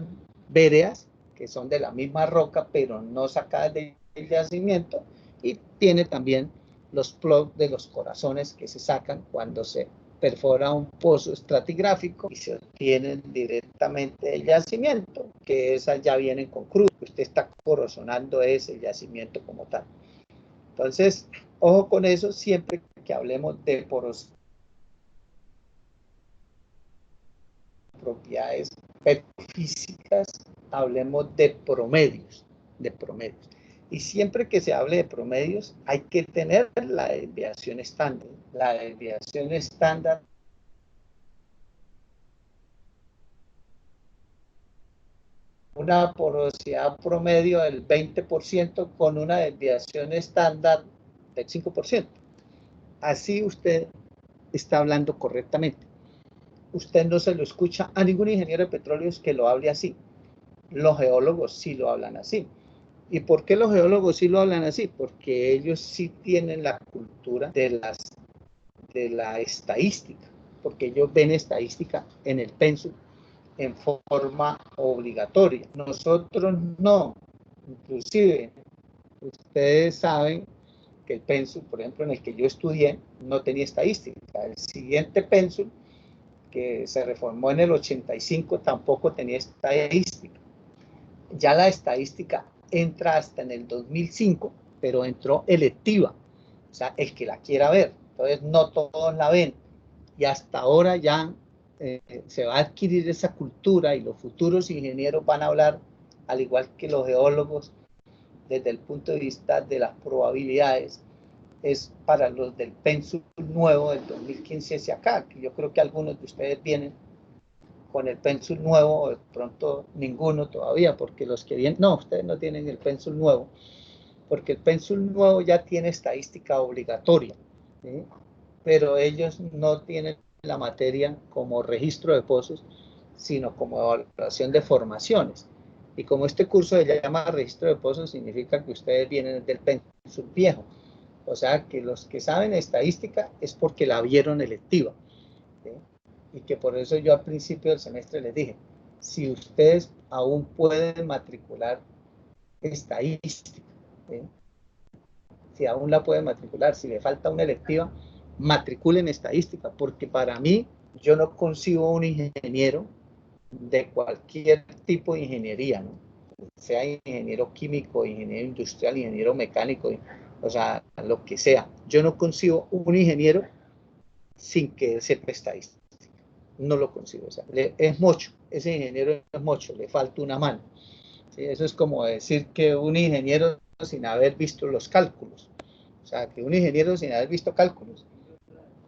véreas que son de la misma roca pero no sacadas del yacimiento, y tiene también los plugs de los corazones que se sacan cuando se perfora un pozo estratigráfico y se obtienen directamente del yacimiento, que esas ya vienen con cruz, usted está corazonando ese yacimiento como tal. Entonces, ojo con eso siempre que hablemos de porosidad, propiedades físicas, hablemos de promedios, Y siempre que se hable de promedios, hay que tener la desviación estándar. La desviación estándar una porosidad promedio del 20% con una desviación estándar del 5%. Así usted está hablando correctamente. Usted no se lo escucha a ningún ingeniero de petróleos que lo hable así. Los geólogos sí lo hablan así. ¿Y por qué los geólogos sí lo hablan así? Porque ellos sí tienen la cultura de la estadística, porque ellos ven estadística en el pensum en forma obligatoria. Nosotros no. Inclusive, ustedes saben que el pensum, por ejemplo, en el que yo estudié, no tenía estadística. El siguiente pensum, que se reformó en el 85, tampoco tenía estadística. Ya la estadística entra hasta en el 2005, pero entró electiva, o sea, el que la quiera ver. Entonces, no todos la ven. Y hasta ahora ya se va a adquirir esa cultura, y los futuros ingenieros van a hablar, al igual que los geólogos, desde el punto de vista de las probabilidades. Es para los del pensum nuevo del 2015 hacia acá, que yo creo que algunos de ustedes vienen con el pensum nuevo, o de pronto ninguno todavía, porque los que vienen, no, ustedes no tienen el pensum nuevo, porque el pensum nuevo ya tiene estadística obligatoria, ¿sí? Pero ellos no tienen la materia como registro de pozos, sino como evaluación de formaciones. Y como este curso se llama registro de pozos, significa que ustedes vienen del pensum viejo. O sea, que los que saben estadística es porque la vieron electiva, ¿sí? Y que por eso yo al principio del semestre les dije, si ustedes aún pueden matricular estadística, ¿sí? Si aún la pueden matricular, si le falta una electiva, matriculen estadística, porque para mí, yo no concibo un ingeniero de cualquier tipo de ingeniería, ¿no? Sea ingeniero químico, ingeniero industrial, ingeniero mecánico, o sea, lo que sea. Yo no concibo un ingeniero sin que sepa estadística. No lo concibo. O sea, es mocho. Ese ingeniero es mocho, le falta una mano. ¿Sí? Eso es como decir que un ingeniero sin haber visto los cálculos. O sea, que un ingeniero sin haber visto cálculos,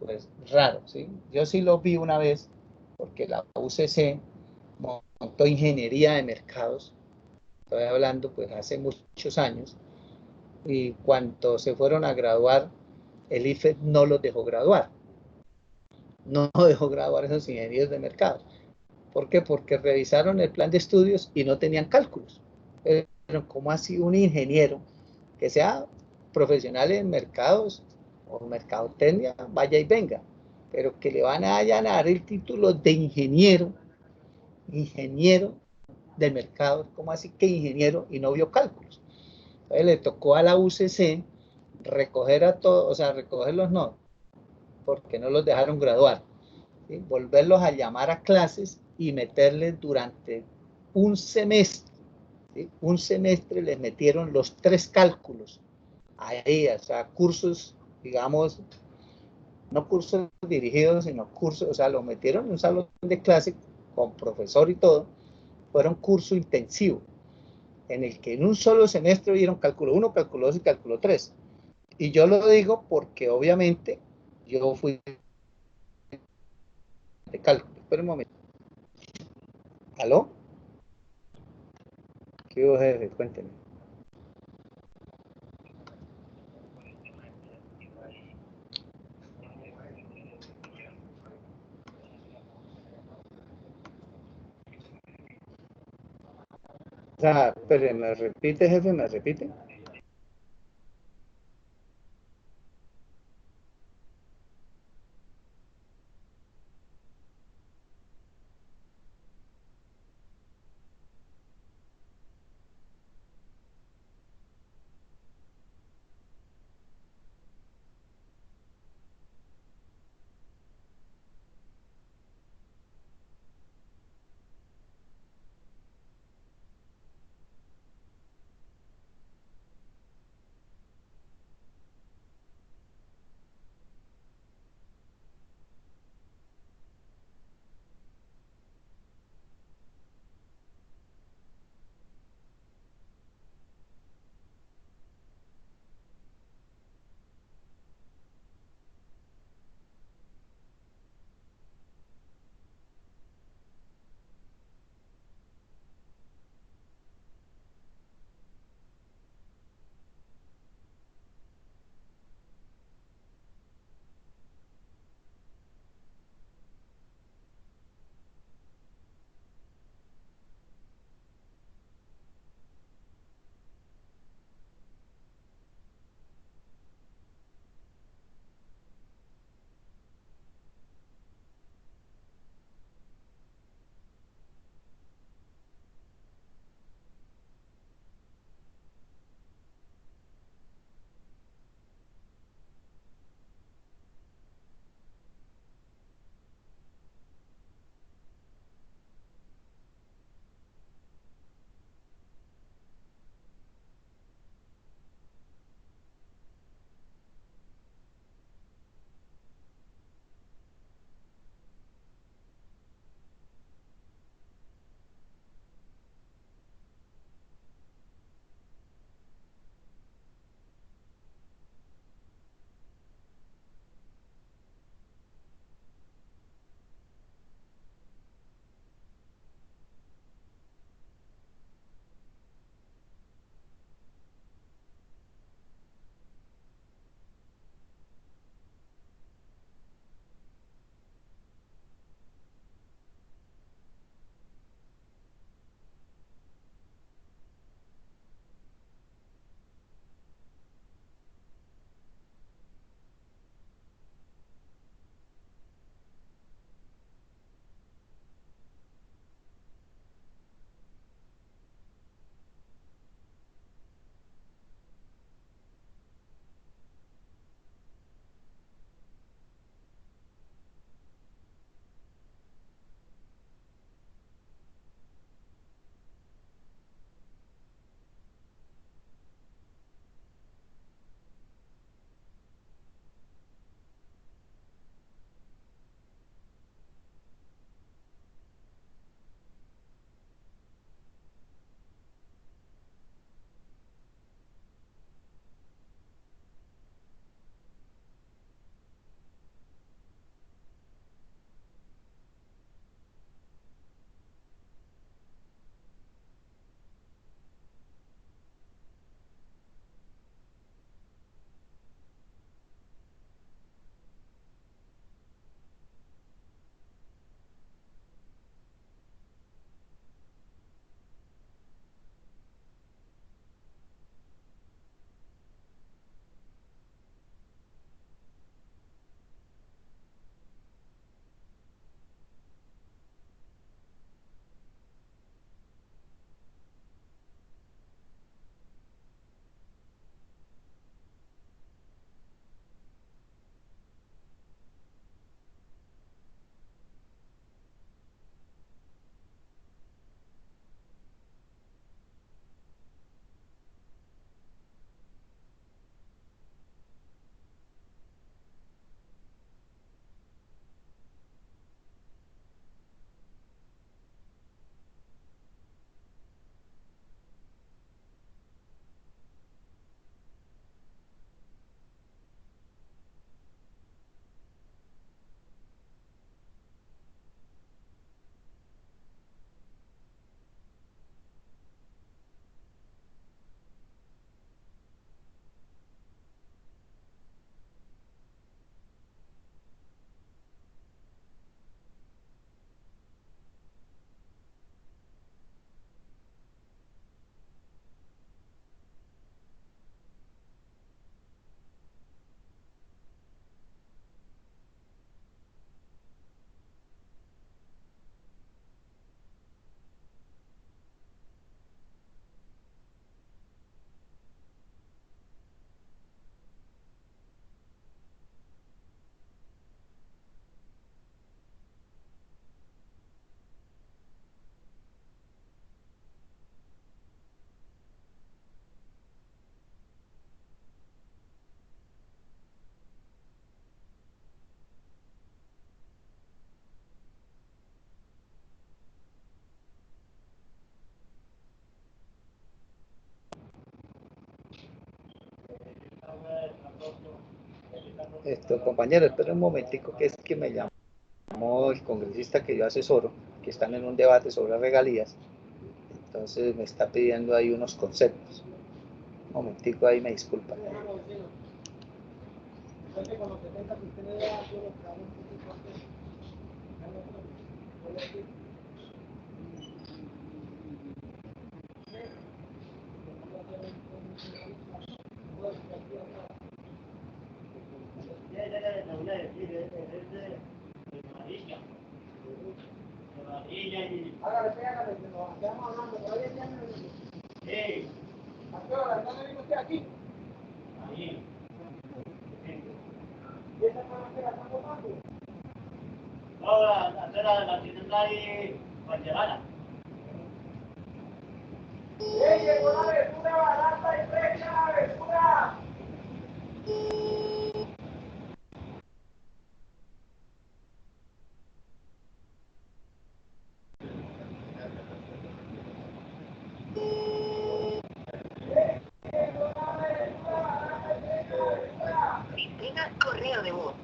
pues raro, ¿sí? Yo sí lo vi una vez, porque la UCC montó ingeniería de mercados, estoy hablando pues hace muchos años, y cuando se fueron a graduar, el IFES no los dejó graduar, no dejó graduar a esos ingenieros de mercados. ¿Por qué? Porque revisaron el plan de estudios y no tenían cálculos. Pero ¿cómo así un ingeniero que sea profesional en mercados o mercadotecnia, vaya y venga? Pero que le van a dar el título de ingeniero de mercado, ¿cómo así que ingeniero y no vio cálculos? Entonces le tocó a la UCC recoger a todos, o sea, recogerlos no, porque no los dejaron graduar, ¿sí? Volverlos a llamar a clases y meterles durante un semestre, ¿sí? Un semestre les metieron los 3 cálculos ahí, o sea, cursos, digamos, no cursos dirigidos, sino cursos, o sea, los metieron en un salón de clase con profesor y todo, fueron curso intensivo, en el que en un solo semestre vieron cálculo 1, cálculo 2 y cálculo 3. Y yo lo digo porque obviamente yo fui de cálculo. Espera un momento. ¿Aló? ¿Qué hubo, jefe? Cuénteme. O sea, pero me repite, jefe, me repite. Compañero, espera un momentico, que es que me llamó el congresista que yo asesoro, que están en un debate sobre regalías. Entonces me está pidiendo ahí unos conceptos. Un momentico ahí, me disculpa. Correo de voz.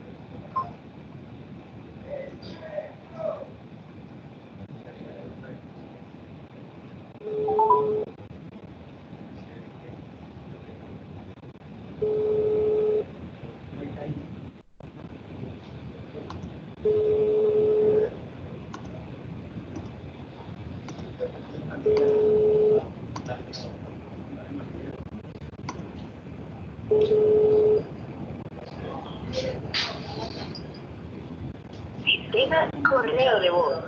Sistema correo de voz.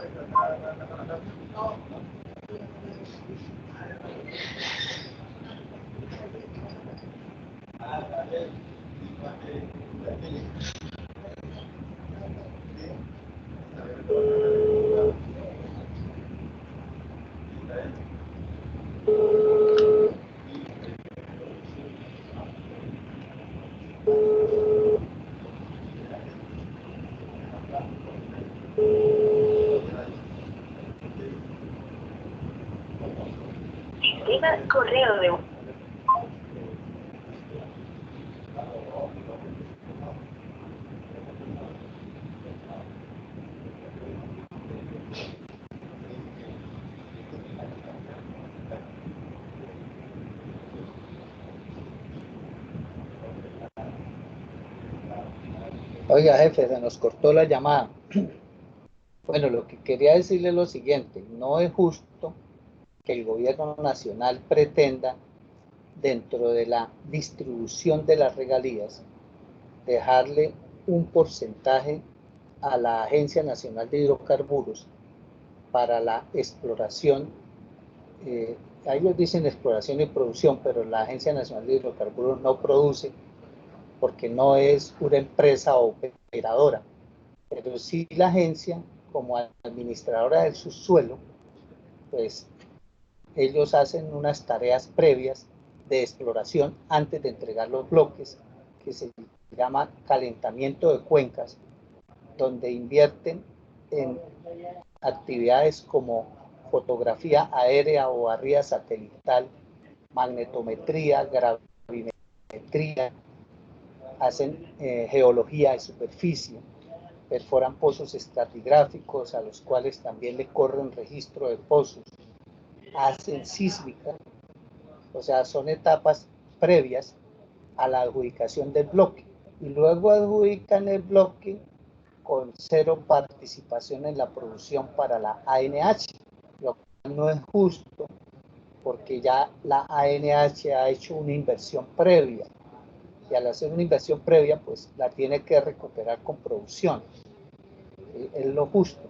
Sistema correo de voz. Oiga, jefe, se nos cortó la llamada. Bueno, lo que quería decirle es lo siguiente: no es justo que el gobierno nacional pretenda, dentro de la distribución de las regalías, dejarle un porcentaje a la Agencia Nacional de Hidrocarburos para la exploración. Ellos dicen exploración y producción, pero la Agencia Nacional de Hidrocarburos no produce, porque no es una empresa operadora, pero sí la agencia, como administradora del subsuelo, pues ellos hacen unas tareas previas de exploración antes de entregar los bloques, que se llama calentamiento de cuencas, donde invierten en actividades como fotografía aérea o barrida satelital, magnetometría, gravimetría, hacen geología de superficie, perforan pozos estratigráficos a los cuales también le corren registro de pozos, hacen sísmica, o sea, son etapas previas a la adjudicación del bloque, y luego adjudican el bloque con cero participación en la producción para la ANH, lo cual no es justo, porque ya la ANH ha hecho una inversión previa, y al hacer una inversión previa, pues la tiene que recuperar con producción. Es lo justo,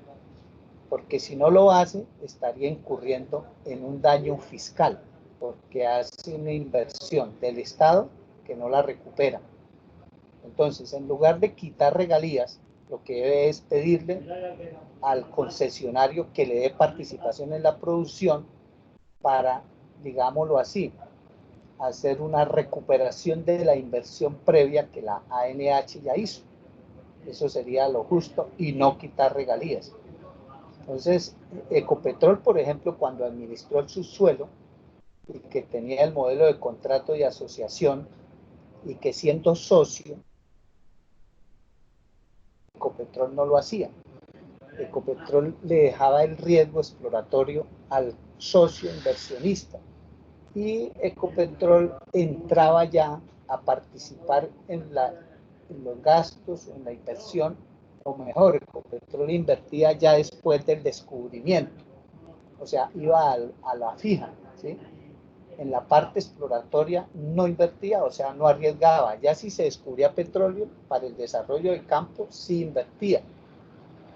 porque si no lo hace, estaría incurriendo en un daño fiscal, porque hace una inversión del Estado que no la recupera. Entonces, en lugar de quitar regalías, lo que debe es pedirle al concesionario que le dé participación en la producción para, digámoslo así, hacer una recuperación de la inversión previa que la ANH ya hizo. Eso sería lo justo, y no quitar regalías. Entonces, Ecopetrol, por ejemplo, cuando administró el subsuelo y que tenía el modelo de contrato y asociación, y que siendo socio, Ecopetrol no lo hacía. Ecopetrol le dejaba el riesgo exploratorio al socio inversionista y Ecopetrol entraba ya a participar en los gastos, en la inversión, o mejor, Ecopetrol invertía ya después del descubrimiento, o sea, iba a la fija, ¿sí? En la parte exploratoria no invertía, o sea, no arriesgaba. Ya si se descubría petróleo para el desarrollo del campo, sí invertía.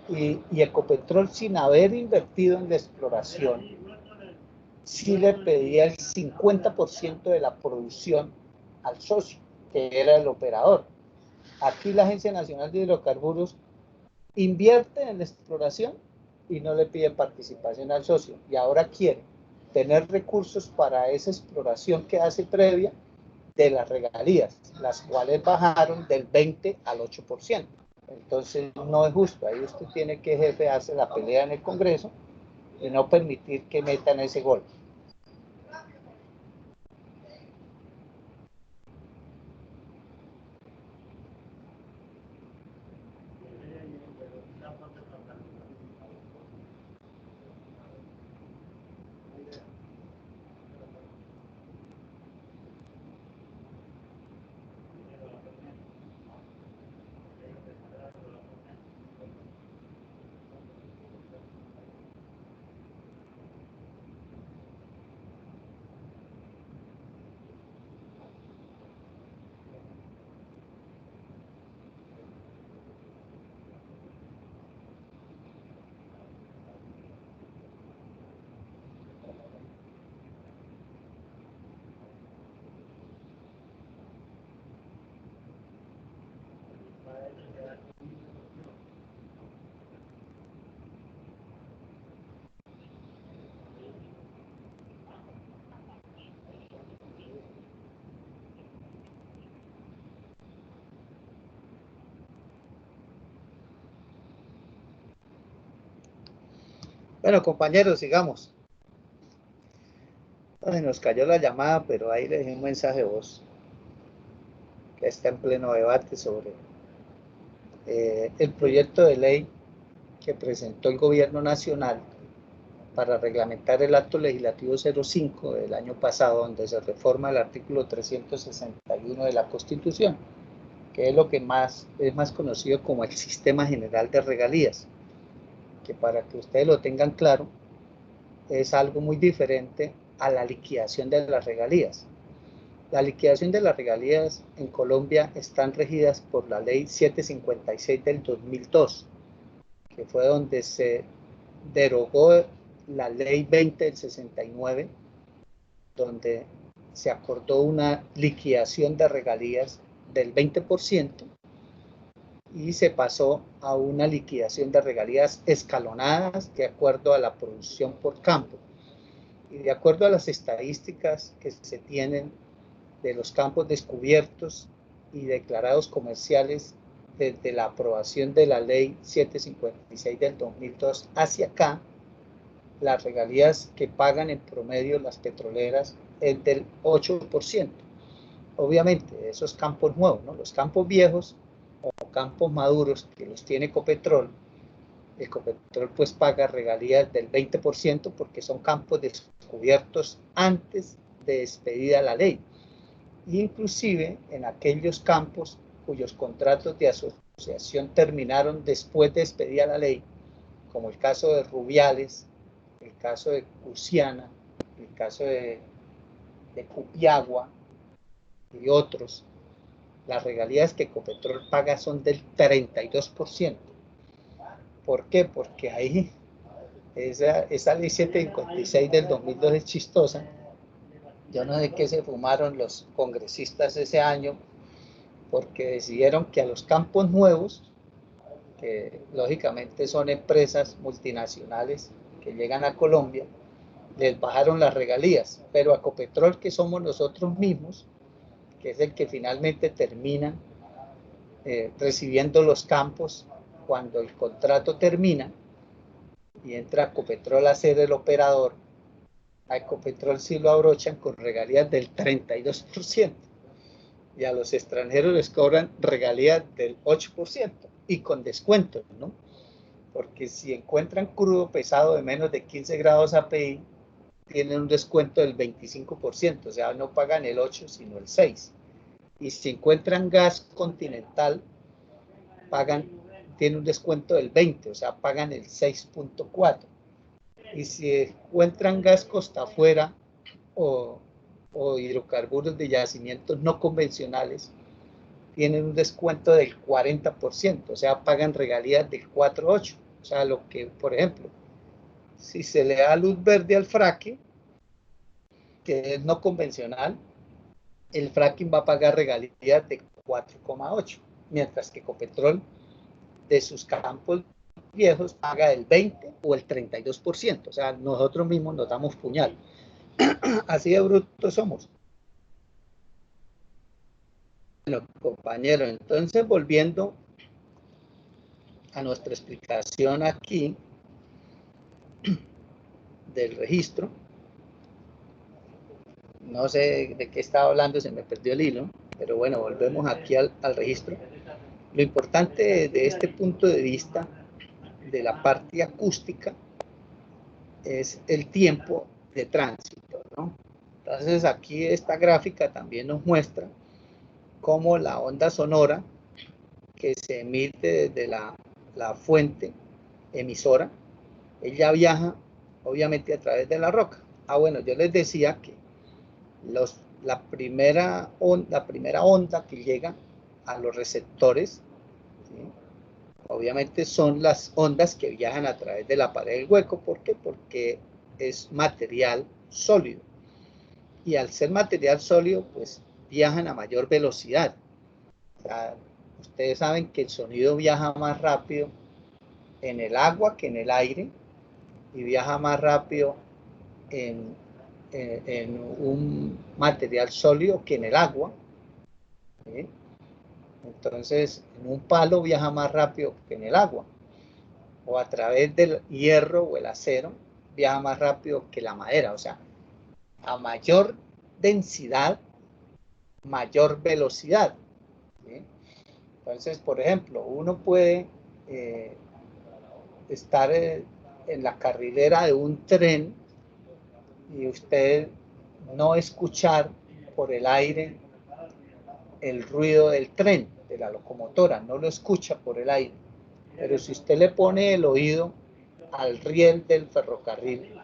Y Ecopetrol, sin haber invertido en la exploración, sí le pedía el 50% de la producción al socio, que era el operador. Aquí la Agencia Nacional de Hidrocarburos invierte en la exploración y no le pide participación al socio. Y ahora quiere tener recursos para esa exploración que hace previa de las regalías, las cuales bajaron del 20 al 8%. Entonces no es justo. Ahí usted tiene que, jefe, hacer la pelea en el Congreso y no permitir que metan ese gol. Bueno, compañeros, sigamos. Ay, nos cayó la llamada, pero ahí le dejé un mensaje de voz que está en pleno debate sobre el proyecto de ley que presentó el gobierno nacional para reglamentar el acto legislativo 05 del año pasado, donde se reforma el artículo 361 de la Constitución, que es lo que es más conocido como el Sistema General de Regalías, que para que ustedes lo tengan claro, es algo muy diferente a la liquidación de las regalías. La liquidación de las regalías en Colombia están regidas por la ley 756 del 2002, que fue donde se derogó la ley 20 del 69, donde se acordó una liquidación de regalías del 20% y se pasó a una liquidación de regalías escalonadas de acuerdo a la producción por campo. Y de acuerdo a las estadísticas que se tienen de los campos descubiertos y declarados comerciales desde la aprobación de la ley 756 del 2002 hacia acá, las regalías que pagan en promedio las petroleras es del 8%. Obviamente, esos campos nuevos, ¿no? Los campos viejos o campos maduros que los tiene Ecopetrol, Ecopetrol pues paga regalías del 20% porque son campos descubiertos antes de expedida la ley. Inclusive en aquellos campos cuyos contratos de asociación terminaron después de expedida la ley, como el caso de Rubiales, el caso de Cusiana, el caso de Cupiagua y otros, las regalías que Ecopetrol paga son del 32%. ¿Por qué? Porque ahí esa ley 756 del 2002 es chistosa. Yo no sé qué se fumaron los congresistas ese año, porque decidieron que a los campos nuevos, que lógicamente son empresas multinacionales que llegan a Colombia, les bajaron las regalías, pero a Ecopetrol, que somos nosotros mismos, que es el que finalmente termina recibiendo los campos cuando el contrato termina y entra Ecopetrol a ser el operador, a Ecopetrol sí lo abrochan con regalías del 32%. y a los extranjeros les cobran regalías del 8% y con descuento, ¿no? Porque si encuentran crudo pesado de menos de 15 grados API, tienen un descuento del 25%, o sea, no pagan el 8, sino el 6. Y si encuentran gas continental, tienen un descuento del 20, o sea, pagan el 6.4. Y si encuentran gas costa afuera o hidrocarburos de yacimientos no convencionales, tienen un descuento del 40%, o sea, pagan regalías del 4.8. O sea, lo que, por ejemplo, si se le da luz verde al fracking, que es no convencional, el fracking va a pagar regalías de 4.8, mientras que Ecopetrol de sus campos viejos paga el 20 o el 32%. O sea, nosotros mismos nos damos puñal. Así de brutos somos. Bueno, compañero, entonces volviendo a nuestra explicación aquí del registro, no sé de qué estaba hablando, se me perdió el hilo, pero bueno, volvemos aquí al registro. Lo importante de este punto de vista de la parte acústica es el tiempo de tránsito, ¿no? Entonces aquí esta gráfica también nos muestra cómo la onda sonora que se emite desde la fuente emisora, ella viaja obviamente a través de la roca. Bueno, yo les decía que la primera onda que llega a los receptores, ¿sí? Obviamente son las ondas que viajan a través de la pared del hueco. ¿Por qué? Porque es material sólido. Y al ser material sólido, pues viajan a mayor velocidad. O sea, ustedes saben que el sonido viaja más rápido en el agua que en el aire y viaja más rápido en un material sólido que en el agua, ¿sí? Entonces, en un palo viaja más rápido que en el agua, o a través del hierro o el acero viaja más rápido que la madera. O sea, a mayor densidad, mayor velocidad, ¿sí? Entonces, por ejemplo, uno puede estar en la carrilera de un tren y usted no escuchar por el aire el ruido del tren, de la locomotora, no lo escucha por el aire. Pero si usted le pone el oído al riel del ferrocarril,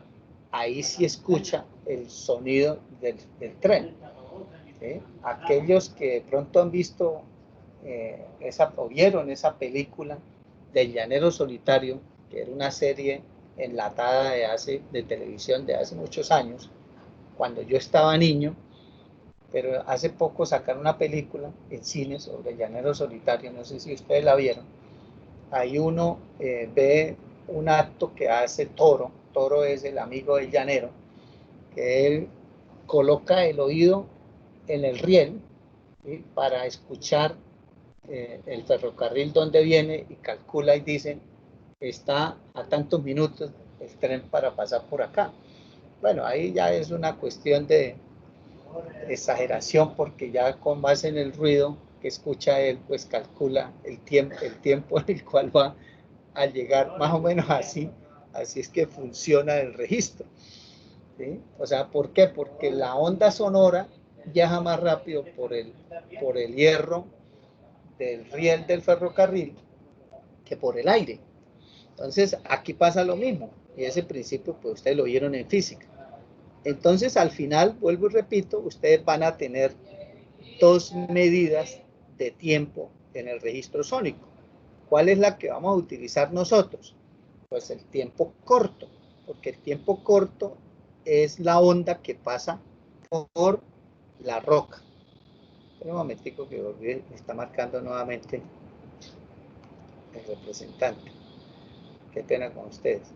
ahí sí escucha el sonido del tren, ¿sí? Aquellos que de pronto han visto o vieron esa película del Llanero Solitario, que era una serie enlatada de televisión de hace muchos años, cuando yo estaba niño, pero hace poco sacaron una película en cine sobre el Llanero Solitario, no sé si ustedes la vieron. Ahí uno ve un acto que hace Toro. Toro es el amigo del llanero, que él coloca el oído en el riel, ¿sí? Para escuchar el ferrocarril donde viene y calcula y dice, está a tantos minutos el tren para pasar por acá. Bueno, ahí ya es una cuestión de exageración, porque ya con base en el ruido que escucha él, pues calcula el tiempo en el cual va a llegar, más o menos así. Así es que funciona el registro, ¿sí? O sea, ¿por qué? Porque la onda sonora viaja más rápido por el hierro del riel del ferrocarril que por el aire. Entonces, aquí pasa lo mismo, y ese principio, pues ustedes lo vieron en física. Entonces, al final, vuelvo y repito, ustedes van a tener dos medidas de tiempo en el registro sónico. ¿Cuál es la que vamos a utilizar nosotros? Pues el tiempo corto, porque el tiempo corto es la onda que pasa por la roca. Un momentico que me está marcando nuevamente el representante. Qué pena con ustedes.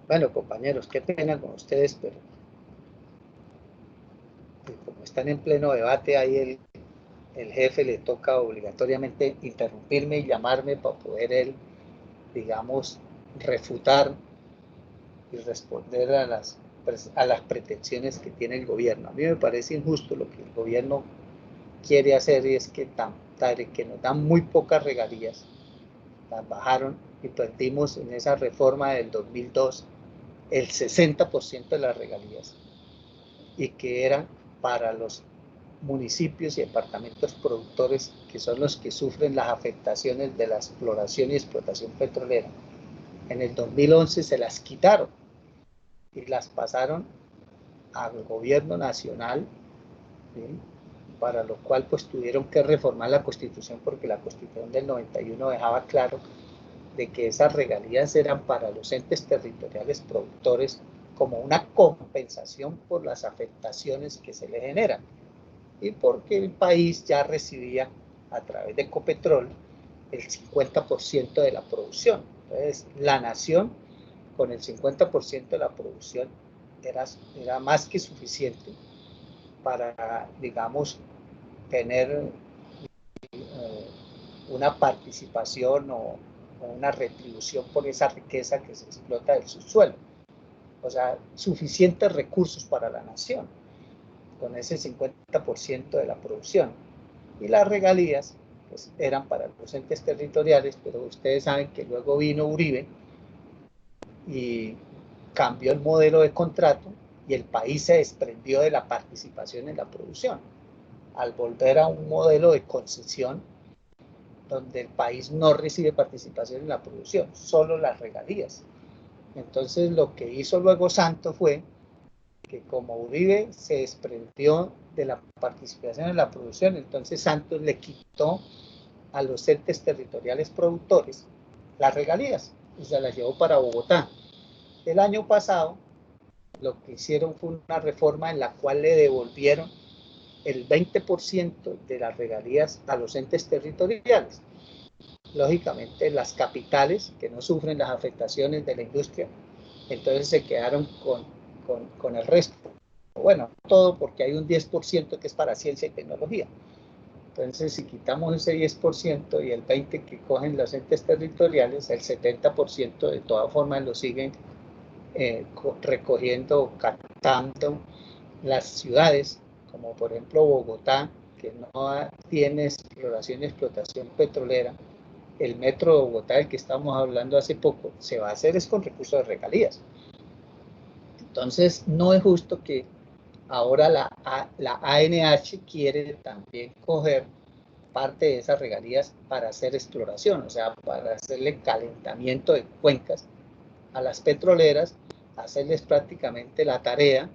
Bueno, compañeros, qué pena con ustedes, pero como están en pleno debate, ahí el jefe le toca obligatoriamente interrumpirme y llamarme para poder él, digamos, refutar y responder a las pretensiones que tiene el gobierno. A mí me parece injusto lo que el gobierno quiere hacer, y es que que nos dan muy pocas regalías, las bajaron y perdimos en esa reforma del 2002 el 60% de las regalías, y que eran para los municipios y departamentos productores, que son los que sufren las afectaciones de la exploración y explotación petrolera. En el 2011 se las quitaron y las pasaron al gobierno nacional, ¿sí? Para lo cual pues tuvieron que reformar la Constitución, porque la Constitución del 91 dejaba claro de que esas regalías eran para los entes territoriales productores como una compensación por las afectaciones que se le generan, y porque el país ya recibía a través de Ecopetrol el 50% de la producción. Entonces la nación con el 50% de la producción era más que suficiente para, digamos, tener una participación o una retribución por esa riqueza que se explota del subsuelo. O sea, suficientes recursos para la nación, con ese 50% de la producción. Y las regalías pues, eran para los entes territoriales, pero ustedes saben que luego vino Uribe y cambió el modelo de contrato, y el país se desprendió de la participación en la producción, al volver a un modelo de concesión donde el país no recibe participación en la producción, solo las regalías. Entonces lo que hizo luego Santos fue que, como Uribe se desprendió de la participación en la producción, entonces Santos le quitó a los entes territoriales productores las regalías y se las llevó para Bogotá. El año pasado lo que hicieron fue una reforma en la cual le devolvieron el 20% de las regalías a los entes territoriales. Lógicamente las capitales, que no sufren las afectaciones de la industria, entonces se quedaron con el resto. Bueno, todo, porque hay un 10% que es para ciencia y tecnología. Entonces, si quitamos ese 10% y el 20% que cogen los entes territoriales, el 70% de todas formas lo siguen recogiendo, captando las ciudades, como por ejemplo Bogotá, que no tiene exploración y explotación petrolera. El metro de Bogotá, del que estábamos hablando hace poco, se va a hacer es con recursos de regalías. Entonces, no es justo que ahora la ANH quiere también coger parte de esas regalías para hacer exploración, o sea, para hacerle calentamiento de cuencas a las petroleras, hacerles prácticamente la tarea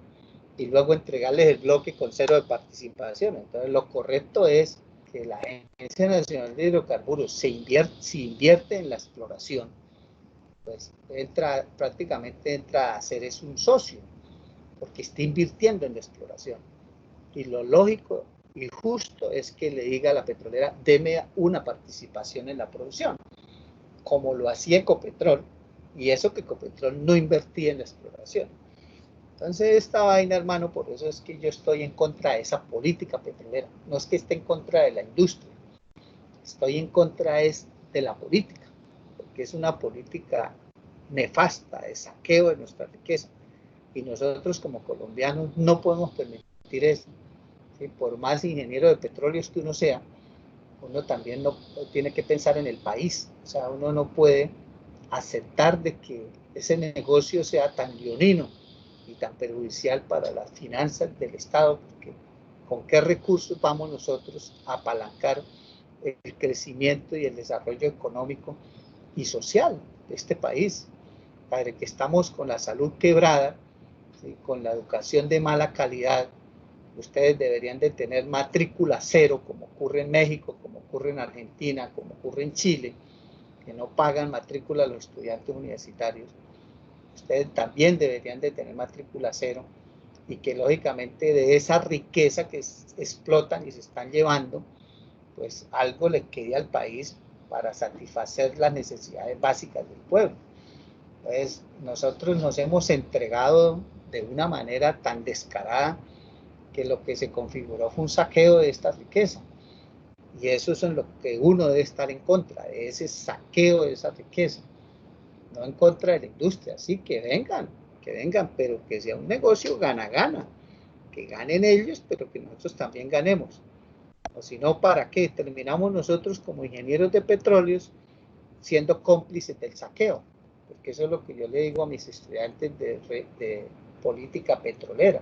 y luego entregarles el bloque con cero de participación. Entonces, lo correcto es que la Agencia Nacional de Hidrocarburos si invierte en la exploración, pues prácticamente entra a ser es un socio, porque está invirtiendo en la exploración. Y lo lógico y justo es que le diga a la petrolera, deme una participación en la producción, como lo hacía Ecopetrol, y eso que Ecopetrol no invertía en la exploración. Entonces esta vaina, hermano, por eso es que yo estoy en contra de esa política petrolera. No es que esté en contra de la industria, estoy en contra de la política, porque es una política nefasta de saqueo de nuestra riqueza, y nosotros como colombianos no podemos permitir eso. ¿Sí? Por más ingeniero de petróleos que uno sea, uno también no tiene que pensar en el país. O sea, uno no puede aceptar de que ese negocio sea tan leonino y tan perjudicial para las finanzas del Estado, porque con qué recursos vamos nosotros a apalancar el crecimiento y el desarrollo económico y social de este país, para que estamos con la salud quebrada, ¿sí? Con la educación de mala calidad. Ustedes deberían de tener matrícula cero, como ocurre en México, como ocurre en Argentina, como ocurre en Chile, que no pagan matrícula a los estudiantes universitarios. Ustedes también deberían de tener matrícula cero, y que lógicamente de esa riqueza que explotan y se están llevando, pues algo le quede al país para satisfacer las necesidades básicas del pueblo. Entonces, nosotros nos hemos entregado de una manera tan descarada que lo que se configuró fue un saqueo de esta riqueza. Y eso es en lo que uno debe estar en contra, de ese saqueo de esa riqueza. No en contra de la industria, sí, que vengan, pero que sea un negocio gana-gana, que ganen ellos, pero que nosotros también ganemos. O si no, ¿para qué? Terminamos nosotros como ingenieros de petróleos siendo cómplices del saqueo, porque eso es lo que yo le digo a mis estudiantes de política petrolera.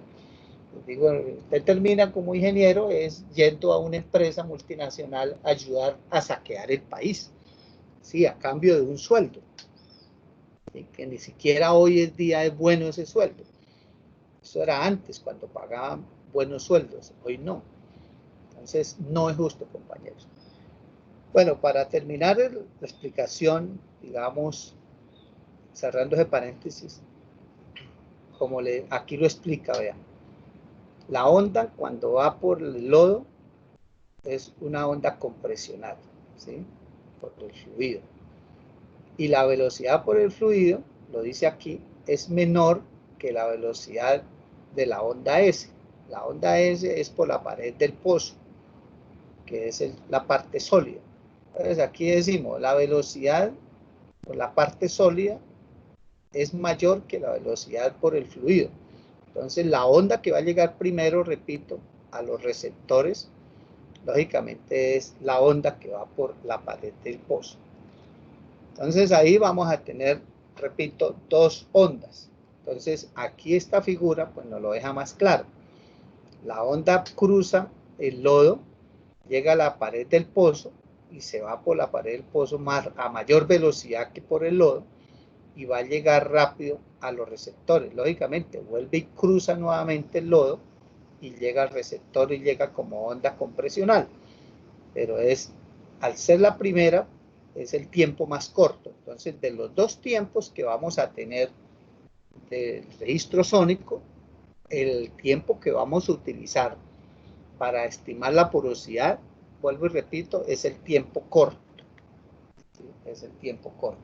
Les digo, usted termina como ingeniero es yendo a una empresa multinacional a ayudar a saquear el país, sí, a cambio de un sueldo, ¿sí? Que ni siquiera hoy en día es bueno ese sueldo. Eso era antes, cuando pagaban buenos sueldos, hoy no. Entonces, no es justo, compañeros. Bueno, para terminar la explicación, digamos, cerrando ese paréntesis, como aquí lo explica, vean. La onda cuando va por el lodo es una onda compresional, ¿sí? Por el fluido. Y la velocidad por el fluido, lo dice aquí, es menor que la velocidad de la onda S. La onda S es por la pared del pozo, que es la parte sólida. Entonces aquí decimos, la velocidad por la parte sólida es mayor que la velocidad por el fluido. Entonces la onda que va a llegar primero, repito, a los receptores, lógicamente es la onda que va por la pared del pozo. Entonces ahí vamos a tener, repito, dos ondas. Entonces aquí esta figura pues nos lo deja más claro. La onda cruza el lodo, llega a la pared del pozo y se va por la pared del pozo a mayor velocidad que por el lodo y va a llegar rápido a los receptores. Lógicamente vuelve y cruza nuevamente el lodo y llega al receptor y llega como onda compresional. Pero al ser la primera, es el tiempo más corto. Entonces, de los dos tiempos que vamos a tener del registro sónico, el tiempo que vamos a utilizar para estimar la porosidad, vuelvo y repito, es el tiempo corto. ¿Sí? Es el tiempo corto.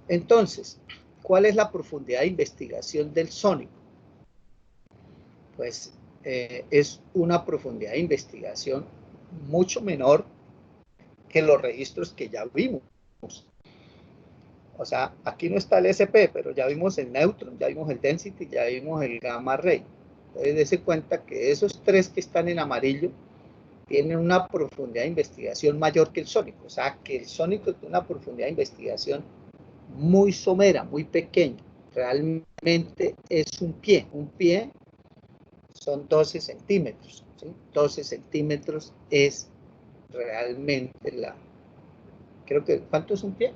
Entonces, ¿cuál es la profundidad de investigación del sónico? Pues es una profundidad de investigación mucho menor que los registros que ya vimos. O sea, aquí no está el SP, pero ya vimos el neutron, ya vimos el density, ya vimos el gamma ray. Entonces, dése cuenta que esos tres que están en amarillo tienen una profundidad de investigación mayor que el sónico. O sea, que el sónico tiene una profundidad de investigación muy somera, muy pequeña. Realmente es un pie. Un pie son 12 centímetros. ¿Sí? 12 centímetros es realmente creo que, ¿cuánto es un pie?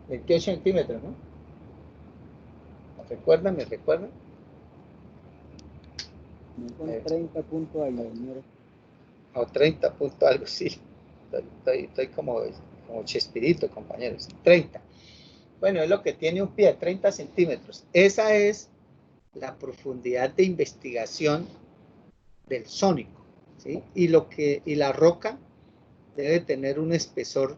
28 centímetros, ¿no? ¿Me recuerdan? Son 30 puntos algo, señor. O 30 puntos algo, sí. Estoy como Chespirito, compañeros. 30. Bueno, es lo que tiene un pie, 30 centímetros. Esa es la profundidad de investigación del sónico, ¿sí? Y la roca debe tener un espesor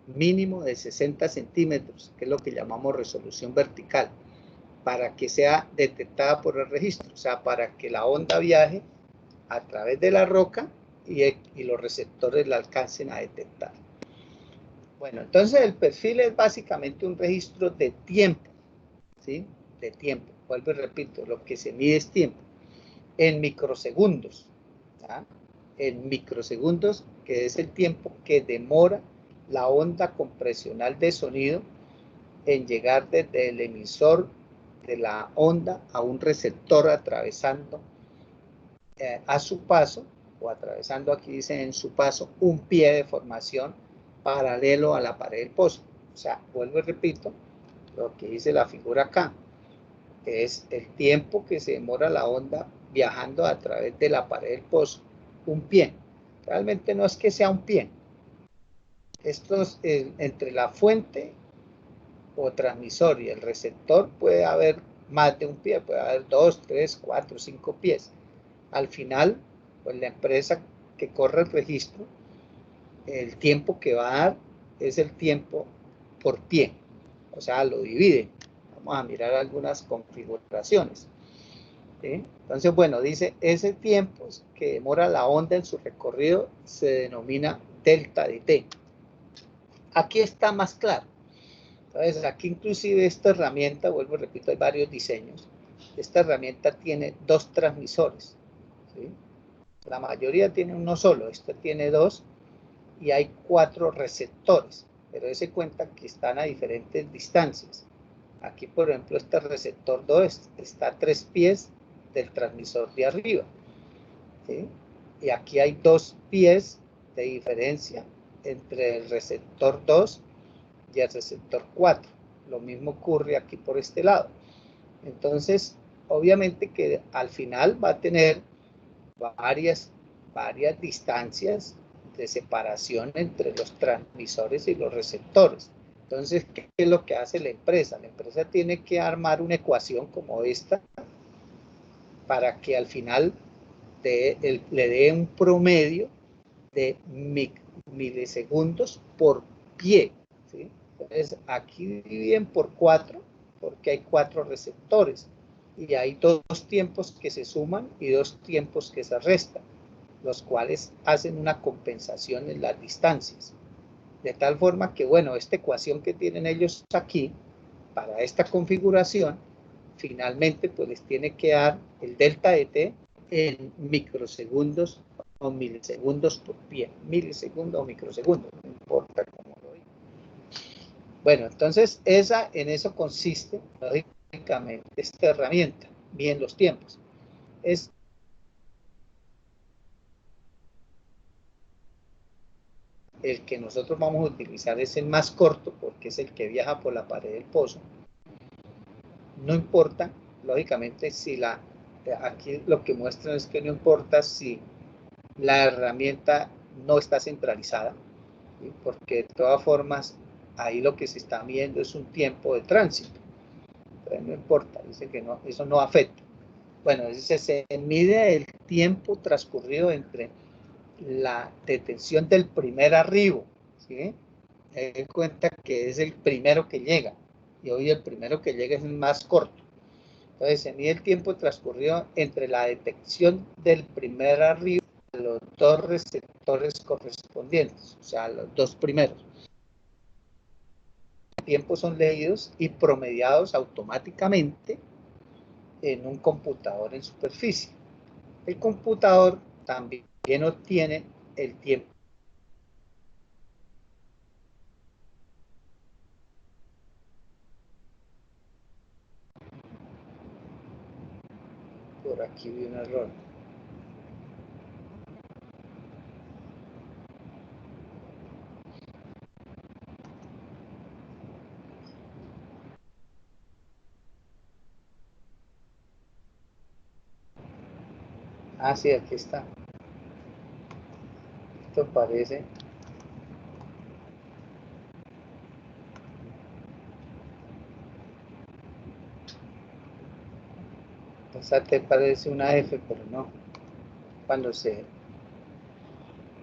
mínimo de 60 centímetros, que es lo que llamamos resolución vertical, para que sea detectada por el registro, o sea, para que la onda viaje a través de la roca y los receptores la alcancen a detectar. Bueno, entonces el perfil es básicamente un registro de tiempo, ¿sí? De tiempo. Vuelvo y repito, lo que se mide es tiempo, en microsegundos, ¿sí? En microsegundos, que es el tiempo que demora la onda compresional de sonido en llegar desde el emisor de la onda a un receptor atravesando a su paso, o atravesando, aquí dice en su paso, un pie de formación paralelo a la pared del pozo. O sea, vuelvo y repito, lo que dice la figura acá, es el tiempo que se demora la onda viajando a través de la pared del pozo, un pie. Realmente no es que sea un pie. Esto es, entre la fuente o transmisor y el receptor puede haber más de un pie, puede haber 2, 3, 4, 5 pies. Al final, pues la empresa que corre el registro, el tiempo que va a dar es el tiempo por pie. o sea, lo divide. Vamos a mirar algunas configuraciones. ¿Sí? Entonces, bueno, dice, ese tiempo que demora la onda en su recorrido se denomina delta de t. Aquí está más claro. Entonces, aquí inclusive esta herramienta, vuelvo y repito, hay varios diseños. Esta herramienta tiene dos transmisores. ¿Sí? La mayoría tiene uno solo, esta tiene dos y hay 4 receptores, pero dése cuenta que están a diferentes distancias. Aquí, por ejemplo, este receptor 2 está a 3 pies del transmisor de arriba. ¿Sí? Y aquí hay 2 pies de diferencia entre el receptor 2 y el receptor 4. Lo mismo ocurre aquí por este lado. Entonces, obviamente que al final va a tener varias distancias de separación entre los transmisores y los receptores. Entonces, ¿qué es lo que hace la empresa? La empresa tiene que armar una ecuación como esta para que al final le dé un promedio de milisegundos por pie. ¿Sí? Entonces, aquí dividen por 4 porque hay 4 receptores y hay 2 tiempos que se suman y 2 tiempos que se restan, los cuales hacen una compensación en las distancias. De tal forma que, bueno, esta ecuación que tienen ellos aquí, para esta configuración, finalmente pues les tiene que dar el delta de t en microsegundos o milisegundos por pie. Milisegundos o microsegundos, no importa cómo lo diga. Bueno, entonces en eso consiste, lógicamente, esta herramienta, bien los tiempos. El que nosotros vamos a utilizar es el más corto porque es el que viaja por la pared del pozo. No importa, lógicamente, si aquí lo que muestran es que no importa si la herramienta no está centralizada, ¿sí? Porque de todas formas ahí lo que se está midiendo es un tiempo de tránsito. Entonces no importa, dice que no, eso no afecta. Bueno, dice, se mide el tiempo transcurrido entre la detención del primer arribo, ¿sí? Ten cuenta que es el primero que llega y hoy el primero que llega es el más corto. Entonces se mide el tiempo transcurrido entre la detección del primer arribo a los 2 receptores correspondientes, o sea, los 2 primeros. Los tiempos son leídos y promediados automáticamente en un computador en superficie. El computador también obtiene el tiempo. Por aquí vi un error. Ah, sí, aquí está. Esto parece. Esta T parece una F, pero no. Cuando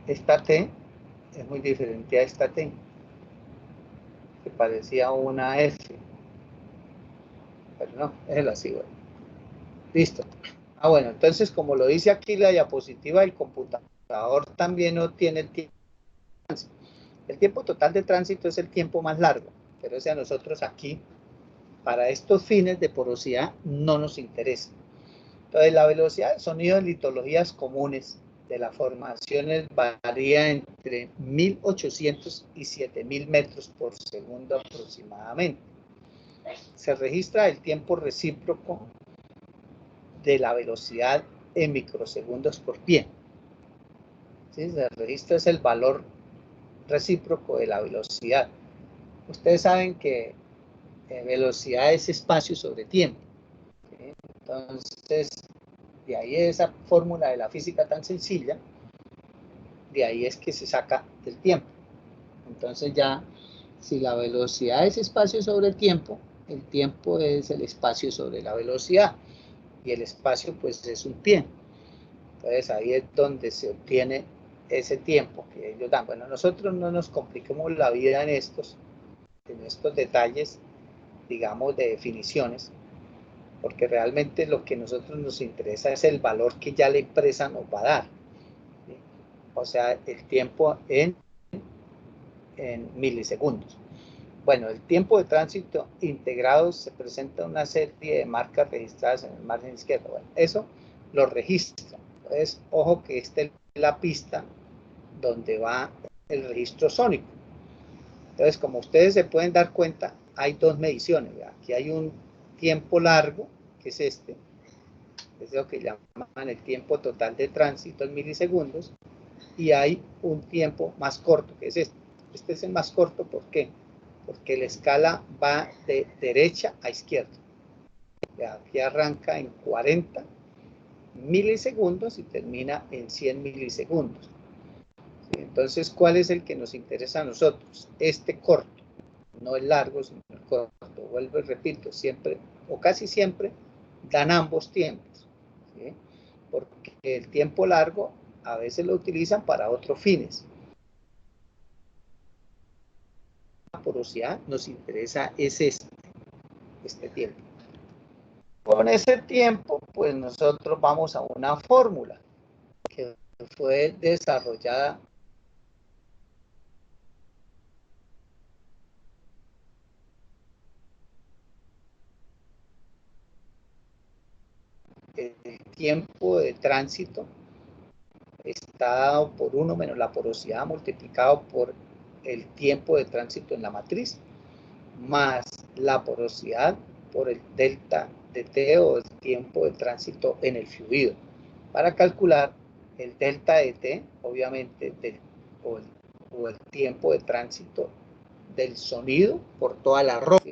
esta T es muy diferente a esta T, que parecía una F. Pero no, es así, bueno. Listo. Ah, bueno, entonces como lo dice aquí la diapositiva, el computador también no tiene el tiempo. El tiempo total de tránsito es el tiempo más largo, pero ese a nosotros aquí, para estos fines de porosidad, no nos interesa. Entonces, la velocidad del sonido en litologías comunes de las formaciones varía entre 1800 y 7000 metros por segundo aproximadamente. Se registra el tiempo recíproco de la velocidad en microsegundos por pie. ¿Sí? Se registra es el valor recíproco de la velocidad. Ustedes saben que velocidad es espacio sobre tiempo. ¿Sí? Entonces, de ahí esa fórmula de la física tan sencilla, de ahí es que se saca el tiempo. Entonces ya, si la velocidad es espacio sobre el tiempo es el espacio sobre la velocidad. Y el espacio pues es un pie. Entonces ahí es donde se obtiene ese tiempo que ellos dan. Bueno, nosotros no nos compliquemos la vida en estos detalles, digamos, de definiciones, porque realmente lo que a nosotros nos interesa es el valor que ya la empresa nos va a dar, ¿sí? O sea, el tiempo en milisegundos. Bueno, el tiempo de tránsito integrado se presenta una serie de marcas registradas en el margen izquierdo. Bueno, eso lo registra. Entonces, ojo que esta es la pista donde va el registro sónico. Entonces, como ustedes se pueden dar cuenta, hay dos mediciones. Aquí hay un tiempo largo, que es este, es lo que llaman el tiempo total de tránsito en milisegundos, y hay un tiempo más corto, que es este. Este es el más corto, ¿por qué? Porque la escala va de derecha a izquierda. Aquí arranca en 40 milisegundos y termina en 100 milisegundos. ¿Sí? Entonces, ¿cuál es el que nos interesa a nosotros? Este corto, no el largo, sino el corto. Vuelvo y repito, siempre o casi siempre dan ambos tiempos, ¿sí? Porque el tiempo largo a veces lo utilizan para otros fines. La porosidad nos interesa es este tiempo. Con ese tiempo, pues nosotros vamos a una fórmula que fue desarrollada el tiempo de tránsito está dado por 1 menos la porosidad multiplicado por el tiempo de tránsito en la matriz más la porosidad por el delta de T o el tiempo de tránsito en el fluido. Para calcular el delta de T, obviamente, o el tiempo de tránsito del sonido por toda la roca.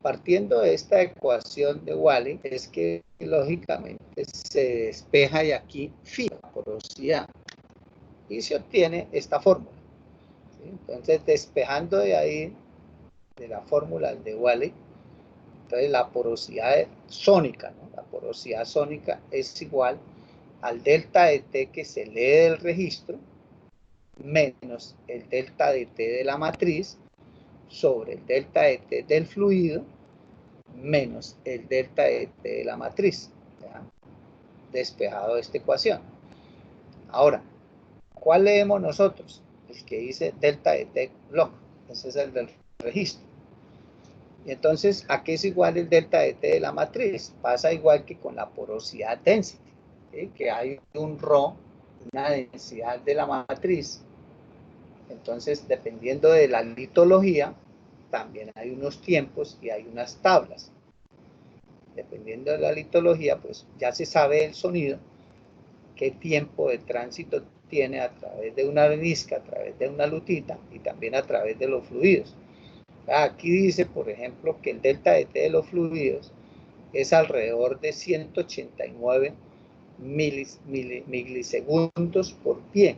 Partiendo de esta ecuación de Wally, es que lógicamente se despeja y aquí fija la porosidad y se obtiene esta fórmula. ¿Sí? Entonces, despejando de ahí, de la fórmula de Wally, entonces la porosidad sónica, ¿no? La porosidad sónica es igual al delta de T que se lee del registro menos el delta de T de la matriz sobre el delta de T del fluido menos el delta de T de la matriz. ¿Ya? Despejado esta ecuación. Ahora, ¿cuál leemos nosotros? El que dice delta de T log. Ese es el del registro. Y entonces, ¿a qué es igual el delta de T de la matriz? Pasa igual que con la porosidad density, ¿sí? Que hay un ρ, una densidad de la matriz. Entonces, dependiendo de la litología, también hay unos tiempos y hay unas tablas. Dependiendo de la litología, pues ya se sabe el sonido, qué tiempo de tránsito tiene a través de una arenisca, a través de una lutita y también a través de los fluidos. Aquí dice, por ejemplo, que el delta de T de los fluidos es alrededor de 189 milisegundos por pie,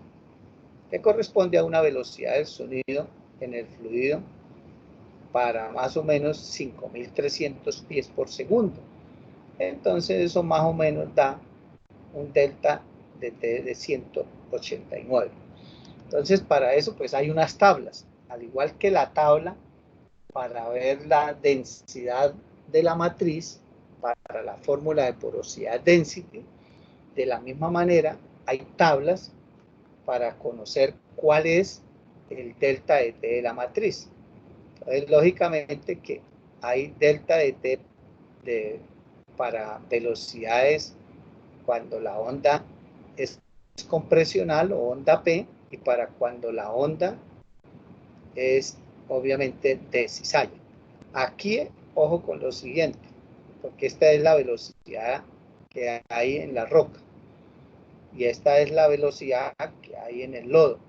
que corresponde a una velocidad del sonido en el fluido para más o menos 5.300 pies por segundo. Entonces eso más o menos da un delta de T de 189. Entonces para eso pues hay unas tablas, al igual que la tabla para ver la densidad de la matriz para la fórmula de porosidad density. De la misma manera hay tablas para conocer cuál es el delta de T de la matriz. Entonces, lógicamente que hay delta de T para velocidades cuando la onda es compresional o onda P, y para cuando la onda es obviamente de cizalla. Aquí, ojo con lo siguiente, porque esta es la velocidad que hay en la roca y esta es la velocidad que hay en el lodo.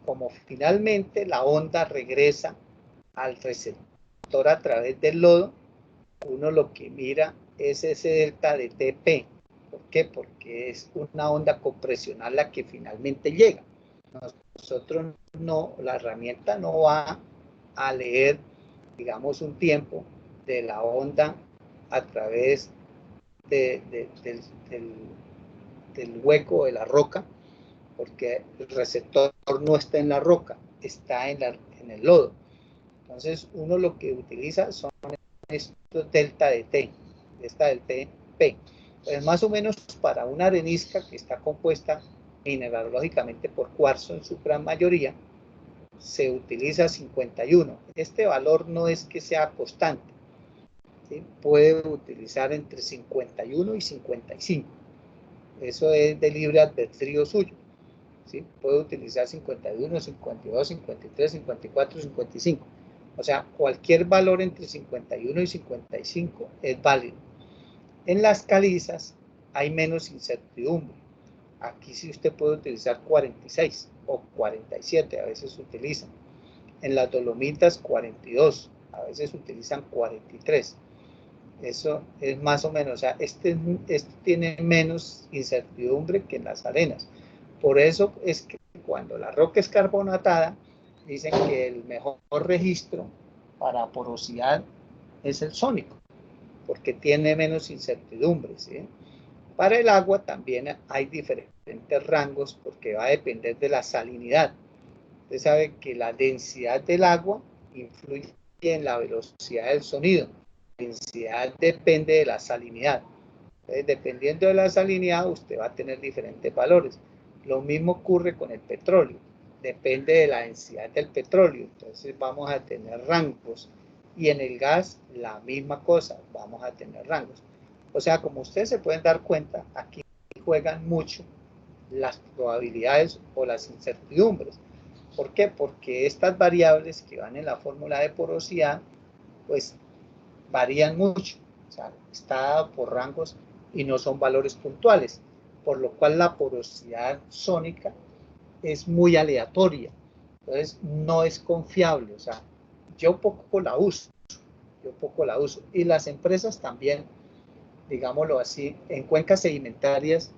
Como finalmente la onda regresa al receptor a través del lodo, uno lo que mira es ese delta de TP. ¿Por qué? Porque es una onda compresional la que finalmente llega. Nosotros no, la herramienta no va a leer, digamos, un tiempo de la onda a través del hueco de la roca, porque el receptor no está en la roca, está en el lodo. Entonces uno lo que utiliza son estos delta de T, esta del TP. Pues más o menos para una arenisca que está compuesta mineralógicamente por cuarzo en su gran mayoría, se utiliza 51. Este valor no es que sea constante, ¿sí? Puede utilizar entre 51 y 55. Eso es de libre albedrío suyo, ¿sí? Puede utilizar 51, 52, 53, 54, 55. O sea, cualquier valor entre 51 y 55 es válido. En las calizas hay menos incertidumbre. Aquí sí usted puede utilizar 46 o 47, a veces se utilizan. En las dolomitas 42, a veces utilizan 43. Eso es más o menos, o sea, este tiene menos incertidumbre que en las arenas. Por eso es que cuando la roca es carbonatada, dicen que el mejor registro para porosidad es el sónico, porque tiene menos incertidumbre, ¿sí? Para el agua también hay diferentes rangos porque va a depender de la salinidad. Usted sabe que la densidad del agua influye en la velocidad del sonido. La densidad depende de la salinidad. Entonces, dependiendo de la salinidad, usted va a tener diferentes valores. Lo mismo ocurre con el petróleo. Depende de la densidad del petróleo. Entonces vamos a tener rangos. Y en el gas, la misma cosa. Vamos a tener rangos. O sea, como ustedes se pueden dar cuenta, aquí juegan mucho las probabilidades o las incertidumbres. ¿Por qué? Porque estas variables que van en la fórmula de porosidad, pues varían mucho. O sea, está dada por rangos y no son valores puntuales, por lo cual la porosidad sónica es muy aleatoria. Entonces, no es confiable. O sea, yo poco la uso. Y las empresas también, digámoslo así, en cuencas sedimentarias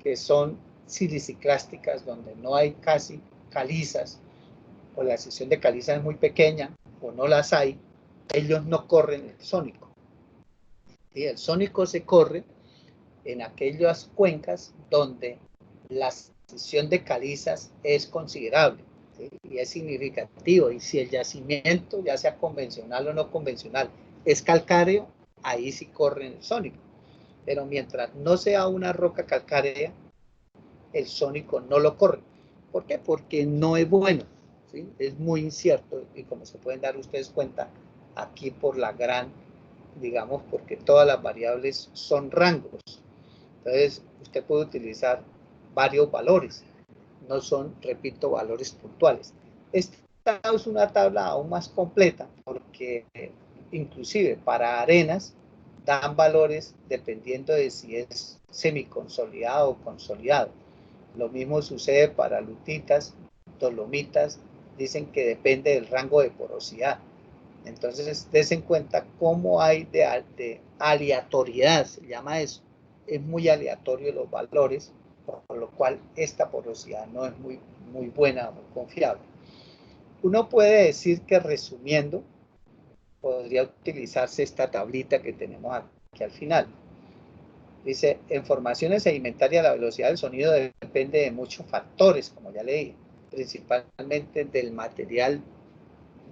que son siliciclásticas, donde no hay casi calizas, o la sección de caliza es muy pequeña, o no las hay, ellos no corren el sónico. ¿Sí? El sónico se corre en aquellas cuencas donde la sección de calizas es considerable, ¿sí? Y es significativo. Y si el yacimiento, ya sea convencional o no convencional, es calcáreo, ahí sí corren el sónico. Pero mientras no sea una roca calcárea, el sónico no lo corre. ¿Por qué? Porque no es bueno, ¿sí? Es muy incierto y como se pueden dar ustedes cuenta, aquí por la gran, digamos, porque todas las variables son rangos. Entonces, usted puede utilizar varios valores, no son, repito, valores puntuales. Esta es una tabla aún más completa porque inclusive para arenas dan valores dependiendo de si es semiconsolidado o consolidado. Lo mismo sucede para lutitas, dolomitas, dicen que depende del rango de porosidad. Entonces, des en cuenta cómo hay de aleatoriedad, se llama eso. Es muy aleatorio los valores, por lo cual esta porosidad no es muy buena, muy confiable. Uno puede decir que resumiendo, podría utilizarse esta tablita que tenemos aquí al final. Dice, en formaciones sedimentarias la velocidad del sonido depende de muchos factores, como ya leí, principalmente del material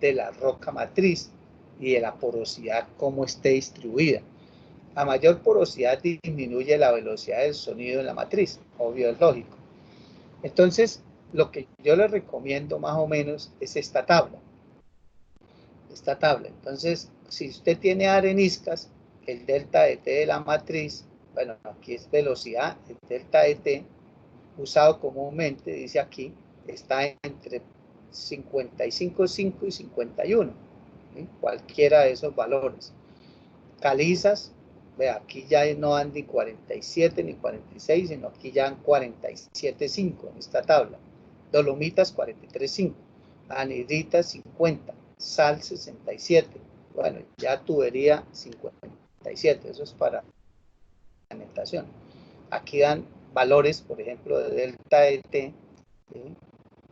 de la roca matriz y de la porosidad, cómo esté distribuida. A mayor porosidad disminuye la velocidad del sonido en la matriz, obvio, es lógico. Entonces, lo que yo les recomiendo más o menos es esta tabla. Entonces, si usted tiene areniscas, el delta de T de la matriz, bueno, aquí es velocidad, el delta de T, usado comúnmente, dice aquí, está entre 55,5 y 51, ¿sí? Cualquiera de esos valores. Calizas, vea, aquí ya no dan ni 47 ni 46, sino aquí ya dan 47,5 en esta tabla. Dolomitas 43,5, anhidritas 50, sal 67, bueno, ya tubería 57, eso es para alimentación. Aquí dan valores, por ejemplo, de delta de T, ¿sí?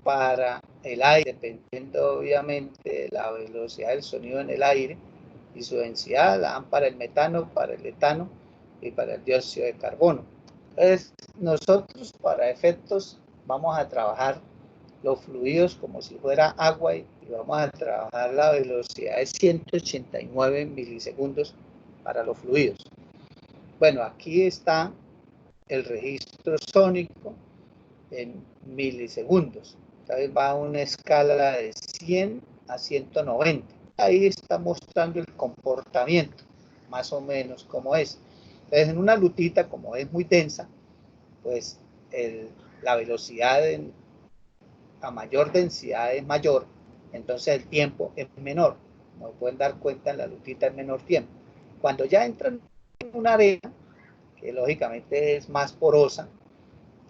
Para el aire, dependiendo obviamente de la velocidad del sonido en el aire y su densidad, la dan para el metano, para el etano y para el dióxido de carbono. Entonces, nosotros para efectos vamos a trabajar los fluidos como si fuera agua y vamos a trabajar la velocidad de 189 milisegundos para los fluidos. Bueno, aquí está el registro sónico en milisegundos. Entonces va a una escala de 100 a 190. Ahí está mostrando el comportamiento, más o menos como es. Entonces en una lutita, como es muy densa, pues la velocidad a mayor densidad es mayor, entonces el tiempo es menor. Como pueden dar cuenta, en la lutita es menor tiempo. Cuando ya entran en una arena, que lógicamente es más porosa,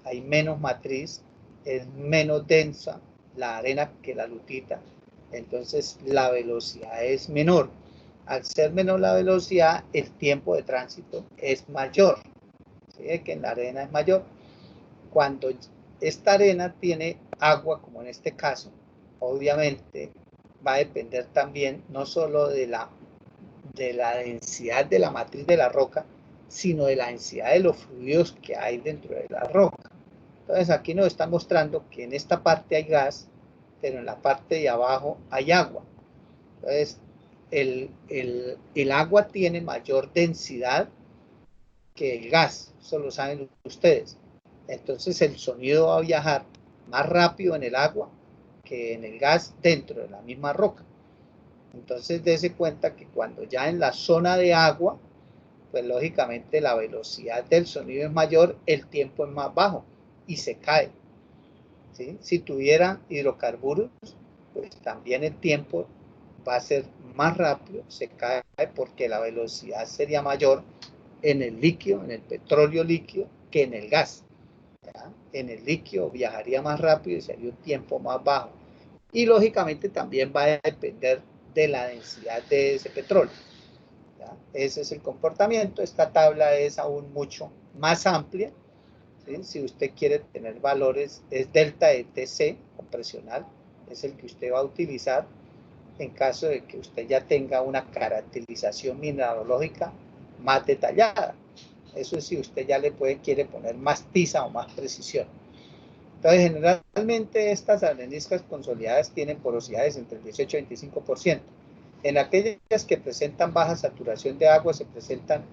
hay menos matriz, es menos densa la arena que la lutita, entonces la velocidad es menor. Al ser menor la velocidad, el tiempo de tránsito es mayor. ¿Sí? Que en la arena es mayor. Cuando esta arena tiene agua, como en este caso, obviamente va a depender también no solo de la densidad de la matriz de la roca, sino de la densidad de los fluidos que hay dentro de la roca. Entonces aquí nos están mostrando que en esta parte hay gas, pero en la parte de abajo hay agua. Entonces el agua tiene mayor densidad que el gas, eso lo saben ustedes. Entonces el sonido va a viajar más rápido en el agua que en el gas dentro de la misma roca. Entonces dése cuenta que cuando ya en la zona de agua, pues lógicamente la velocidad del sonido es mayor, el tiempo es más bajo y se cae. ¿Sí? Si tuviera hidrocarburos, pues también el tiempo va a ser más rápido, se cae porque la velocidad sería mayor en el líquido, en el petróleo líquido, que en el gas. ¿Ya? En el líquido viajaría más rápido y sería un tiempo más bajo. Y lógicamente también va a depender de la densidad de ese petróleo. ¿Ya? Ese es el comportamiento. Esta tabla es aún mucho más amplia. ¿Sí? Si usted quiere tener valores, es delta ETC compresional, es el que usted va a utilizar en caso de que usted ya tenga una caracterización mineralógica más detallada. Eso es si usted ya quiere poner más tiza o más precisión. Entonces, generalmente estas areniscas consolidadas tienen porosidades entre el 18 y 25%. En aquellas que presentan baja saturación de agua se presentan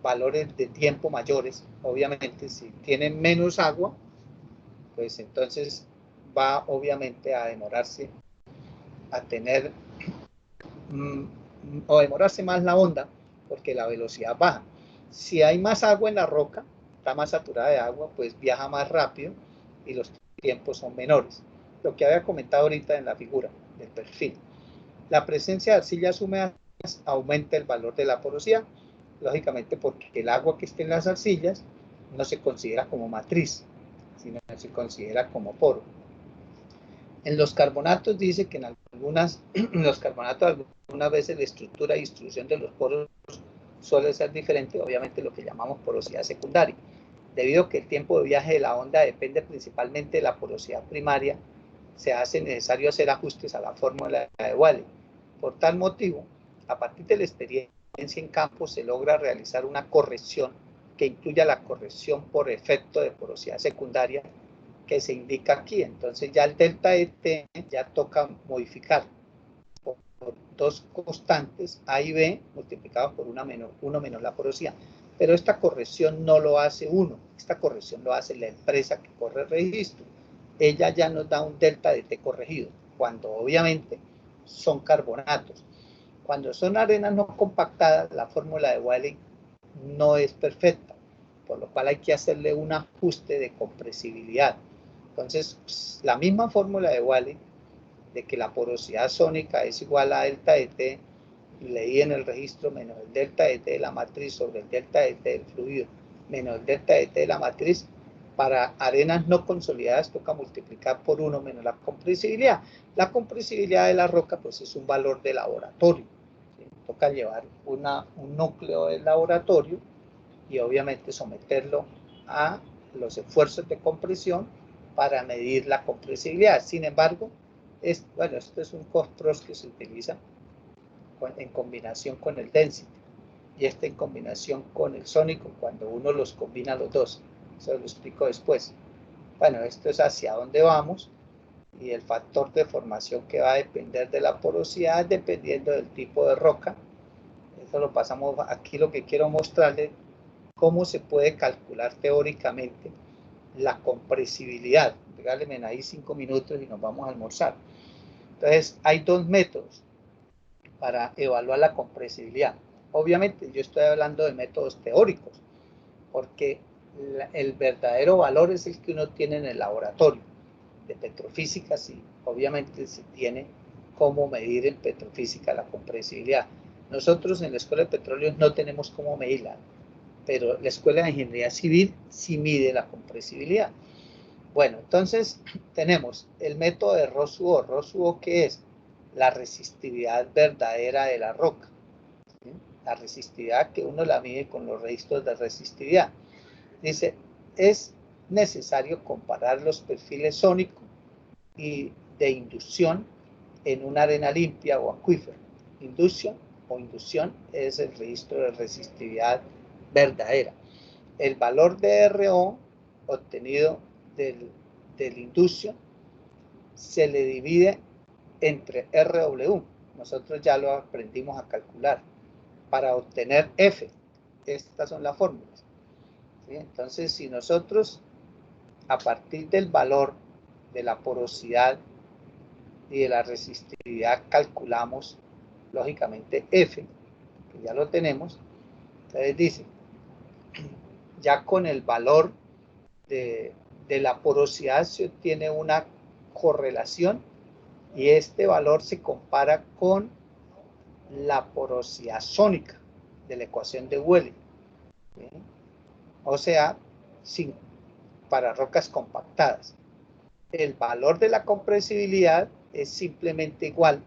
valores de tiempo mayores. Obviamente, si tienen menos agua, pues entonces va obviamente a demorarse a tener o demorarse más la onda porque la velocidad baja. Si hay más agua en la roca, está más saturada de agua, pues viaja más rápido y los tiempos son menores. Lo que había comentado ahorita en la figura del perfil. La presencia de arcillas húmedas aumenta el valor de la porosidad, lógicamente porque el agua que esté en las arcillas no se considera como matriz, sino que se considera como poro. En los carbonatos dice que en los carbonatos algunas veces la estructura y distribución de los poros suele ser diferente, obviamente lo que llamamos porosidad secundaria. Debido a que el tiempo de viaje de la onda depende principalmente de la porosidad primaria, se hace necesario hacer ajustes a la fórmula de Wally. Por tal motivo, a partir de la experiencia en campo se logra realizar una corrección que incluya la corrección por efecto de porosidad secundaria que se indica aquí. Entonces ya el delta ET ya toca modificar por dos constantes A y B multiplicados por uno menos la porosidad. Pero esta corrección no lo hace uno, esta corrección lo hace la empresa que corre el registro. Ella ya nos da un delta de T corregido, cuando obviamente son carbonatos. Cuando son arenas no compactadas, la fórmula de Wiley no es perfecta, por lo cual hay que hacerle un ajuste de compresibilidad. Entonces, la misma fórmula de Wiley, de que la porosidad sónica es igual a delta de T, leí en el registro menos el delta de T de la matriz sobre el delta de T del fluido, menos el delta de T de la matriz, para arenas no consolidadas toca multiplicar por 1 menos la compresibilidad. La compresibilidad de la roca pues es un valor de laboratorio. ¿Sí? Toca llevar un núcleo de laboratorio y obviamente someterlo a los esfuerzos de compresión para medir la compresibilidad. Sin embargo, esto es un cost-pros que se utiliza en combinación con el density y en combinación con el sónico cuando uno los combina los dos. Eso lo explico después. Bueno, esto es hacia dónde vamos. y el factor de formación que va a depender de la porosidad dependiendo del tipo de roca. Eso lo pasamos aquí. Lo que quiero mostrarles, cómo se puede calcular teóricamente la compresibilidad. Regálenme ahí 5 minutos y nos vamos a almorzar. Entonces, hay dos métodos para evaluar la compresibilidad. Obviamente, yo estoy hablando de métodos teóricos, porque el verdadero valor es el que uno tiene en el laboratorio de petrofísica. Sí, obviamente se tiene cómo medir en petrofísica la compresibilidad. Nosotros en la Escuela de Petróleos no tenemos cómo medirla, pero la Escuela de Ingeniería Civil sí mide la compresibilidad. Bueno, entonces tenemos el método de Rosuo. Rosuo, ¿qué es? La resistividad verdadera de la roca. ¿Sí? La resistividad que uno la mide con los registros de resistividad. Dice, es necesario comparar los perfiles sónicos y de inducción en una arena limpia o acuífero. Inducción es el registro de resistividad verdadera. El valor de RO obtenido del inducción se le divide entre RW. Nosotros ya lo aprendimos a calcular para obtener F. Estas son las fórmulas. ¿Sí? Entonces, si nosotros a partir del valor de la porosidad y de la resistividad calculamos lógicamente F, que ya lo tenemos, entonces dice, ya con el valor de la porosidad se obtiene una correlación y este valor se compara con la porosidad sónica de la ecuación de Welling. ¿Sí? O sea, para rocas compactadas. El valor de la compresibilidad es simplemente igual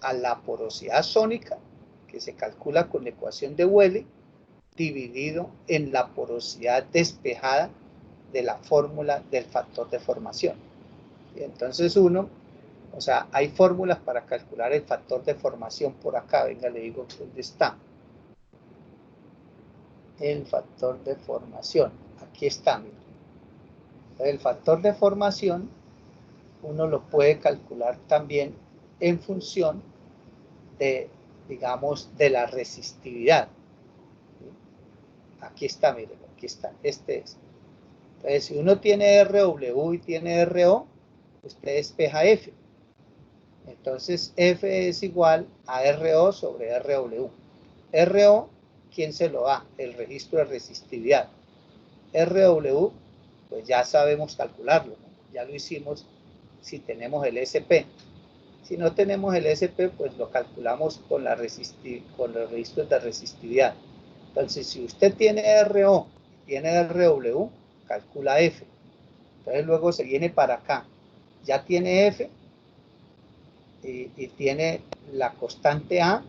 a la porosidad sónica, que se calcula con la ecuación de Welling, dividido en la porosidad despejada de la fórmula del factor de formación. Y entonces o sea, hay fórmulas para calcular el factor de formación por acá. Venga, le digo dónde está. El factor de formación. Aquí está, mira. El factor de formación uno lo puede calcular también en función de, digamos, de la resistividad. Aquí está, miren, aquí está, este es. Entonces, si uno tiene RW y tiene RO, usted despeja F. Entonces, F es igual a RO sobre RW. RO, ¿quién se lo da? El registro de resistividad. RW, pues ya sabemos calcularlo, ¿no? Ya lo hicimos si tenemos el SP. Si no tenemos el SP, pues lo calculamos con los registros de resistividad. Entonces, si usted tiene RO y tiene RW, calcula F. Entonces, luego se viene para acá. Ya tiene F y tiene la constante A,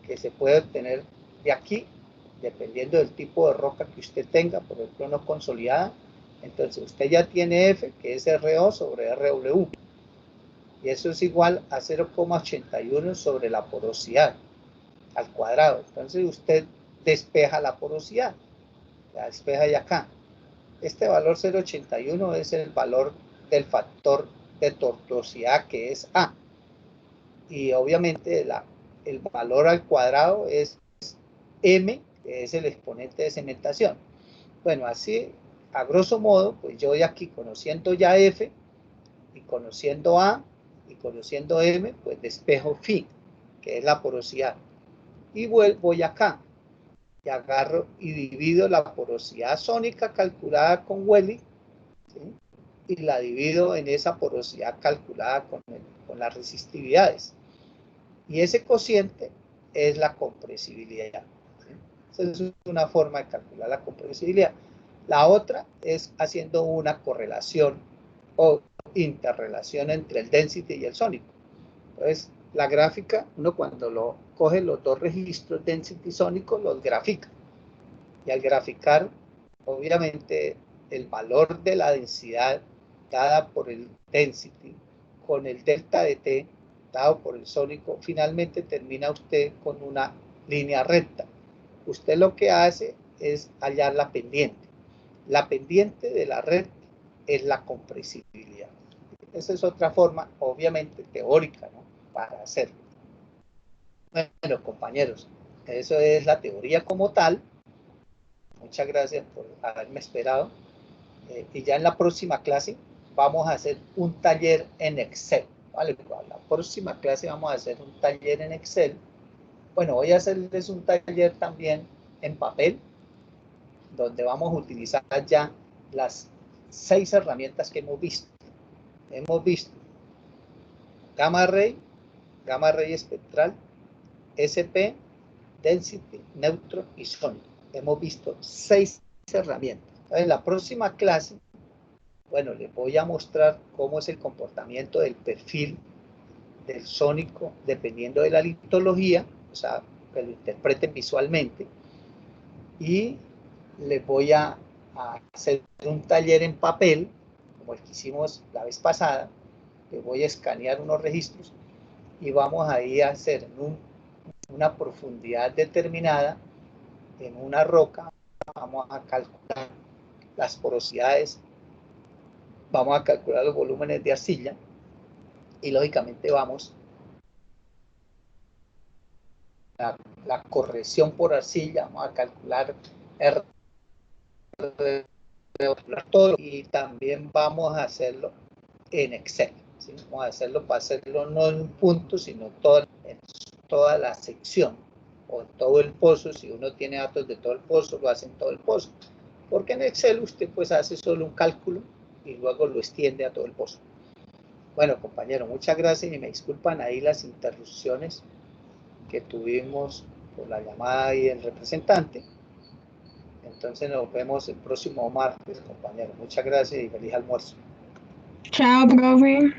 que se puede obtener de aquí, dependiendo del tipo de roca que usted tenga, por ejemplo, no consolidada. Entonces, usted ya tiene F, que es RO sobre RW. Y eso es igual a 0,81 sobre la porosidad al cuadrado. Entonces usted despeja la porosidad, la despeja de acá. Este valor 0,81 es el valor del factor de tortuosidad, que es A. Y obviamente el valor al cuadrado es M, que es el exponente de cementación. Bueno, así, a grosso modo, pues yo de aquí, conociendo ya F y conociendo A, y conociendo M, pues despejo phi, que es la porosidad. Y voy acá, y agarro y divido la porosidad sónica calculada con Welling, ¿sí? Y la divido en esa porosidad calculada con las resistividades. Y ese cociente es la compresibilidad. ¿Sí? Esa es una forma de calcular la compresibilidad. La otra es haciendo una correlación o interrelación entre el density y el sónico. Entonces, la gráfica, uno cuando lo coge los dos registros density y sónico, los grafica. Y al graficar, obviamente, el valor de la densidad dada por el density con el delta de t dado por el sónico, finalmente termina usted con una línea recta. Usted lo que hace es hallar la pendiente. La pendiente de la red es la compresibilidad. esa es otra forma, obviamente, teórica, ¿no? Para hacerlo. Bueno, compañeros, eso es la teoría como tal. Muchas gracias por haberme esperado. Y ya en la próxima clase vamos a hacer un taller en Excel. ¿Vale? La próxima clase vamos a hacer un taller en Excel. Bueno, voy a hacerles un taller también en papel, donde vamos a utilizar ya las 6 herramientas que hemos visto. Hemos visto gamma ray espectral, SP, density, neutron y sónico. Hemos visto 6 herramientas. En la próxima clase, bueno, les voy a mostrar cómo es el comportamiento del perfil del sónico dependiendo de la litología, o sea, que lo interpreten visualmente, y les voy a hacer un taller en papel, como el que hicimos la vez pasada. Les voy a escanear unos registros y vamos a ir a hacer una profundidad determinada en una roca. Vamos a calcular las porosidades, vamos a calcular los volúmenes de arcilla y lógicamente vamos a la corrección por arcilla, vamos a calcular R todo, y también vamos a hacerlo en Excel, ¿sí? Vamos a hacerlo para hacerlo no en un punto, sino en toda la sección o en todo el pozo. Si uno tiene datos de todo el pozo, lo hace en todo el pozo, porque en Excel usted pues hace solo un cálculo y luego lo extiende a todo el pozo. Bueno, compañero, muchas gracias y me disculpan ahí las interrupciones que tuvimos por la llamada y el representante. Entonces nos vemos el próximo martes, compañero. Muchas gracias y feliz almuerzo. Chao, profe.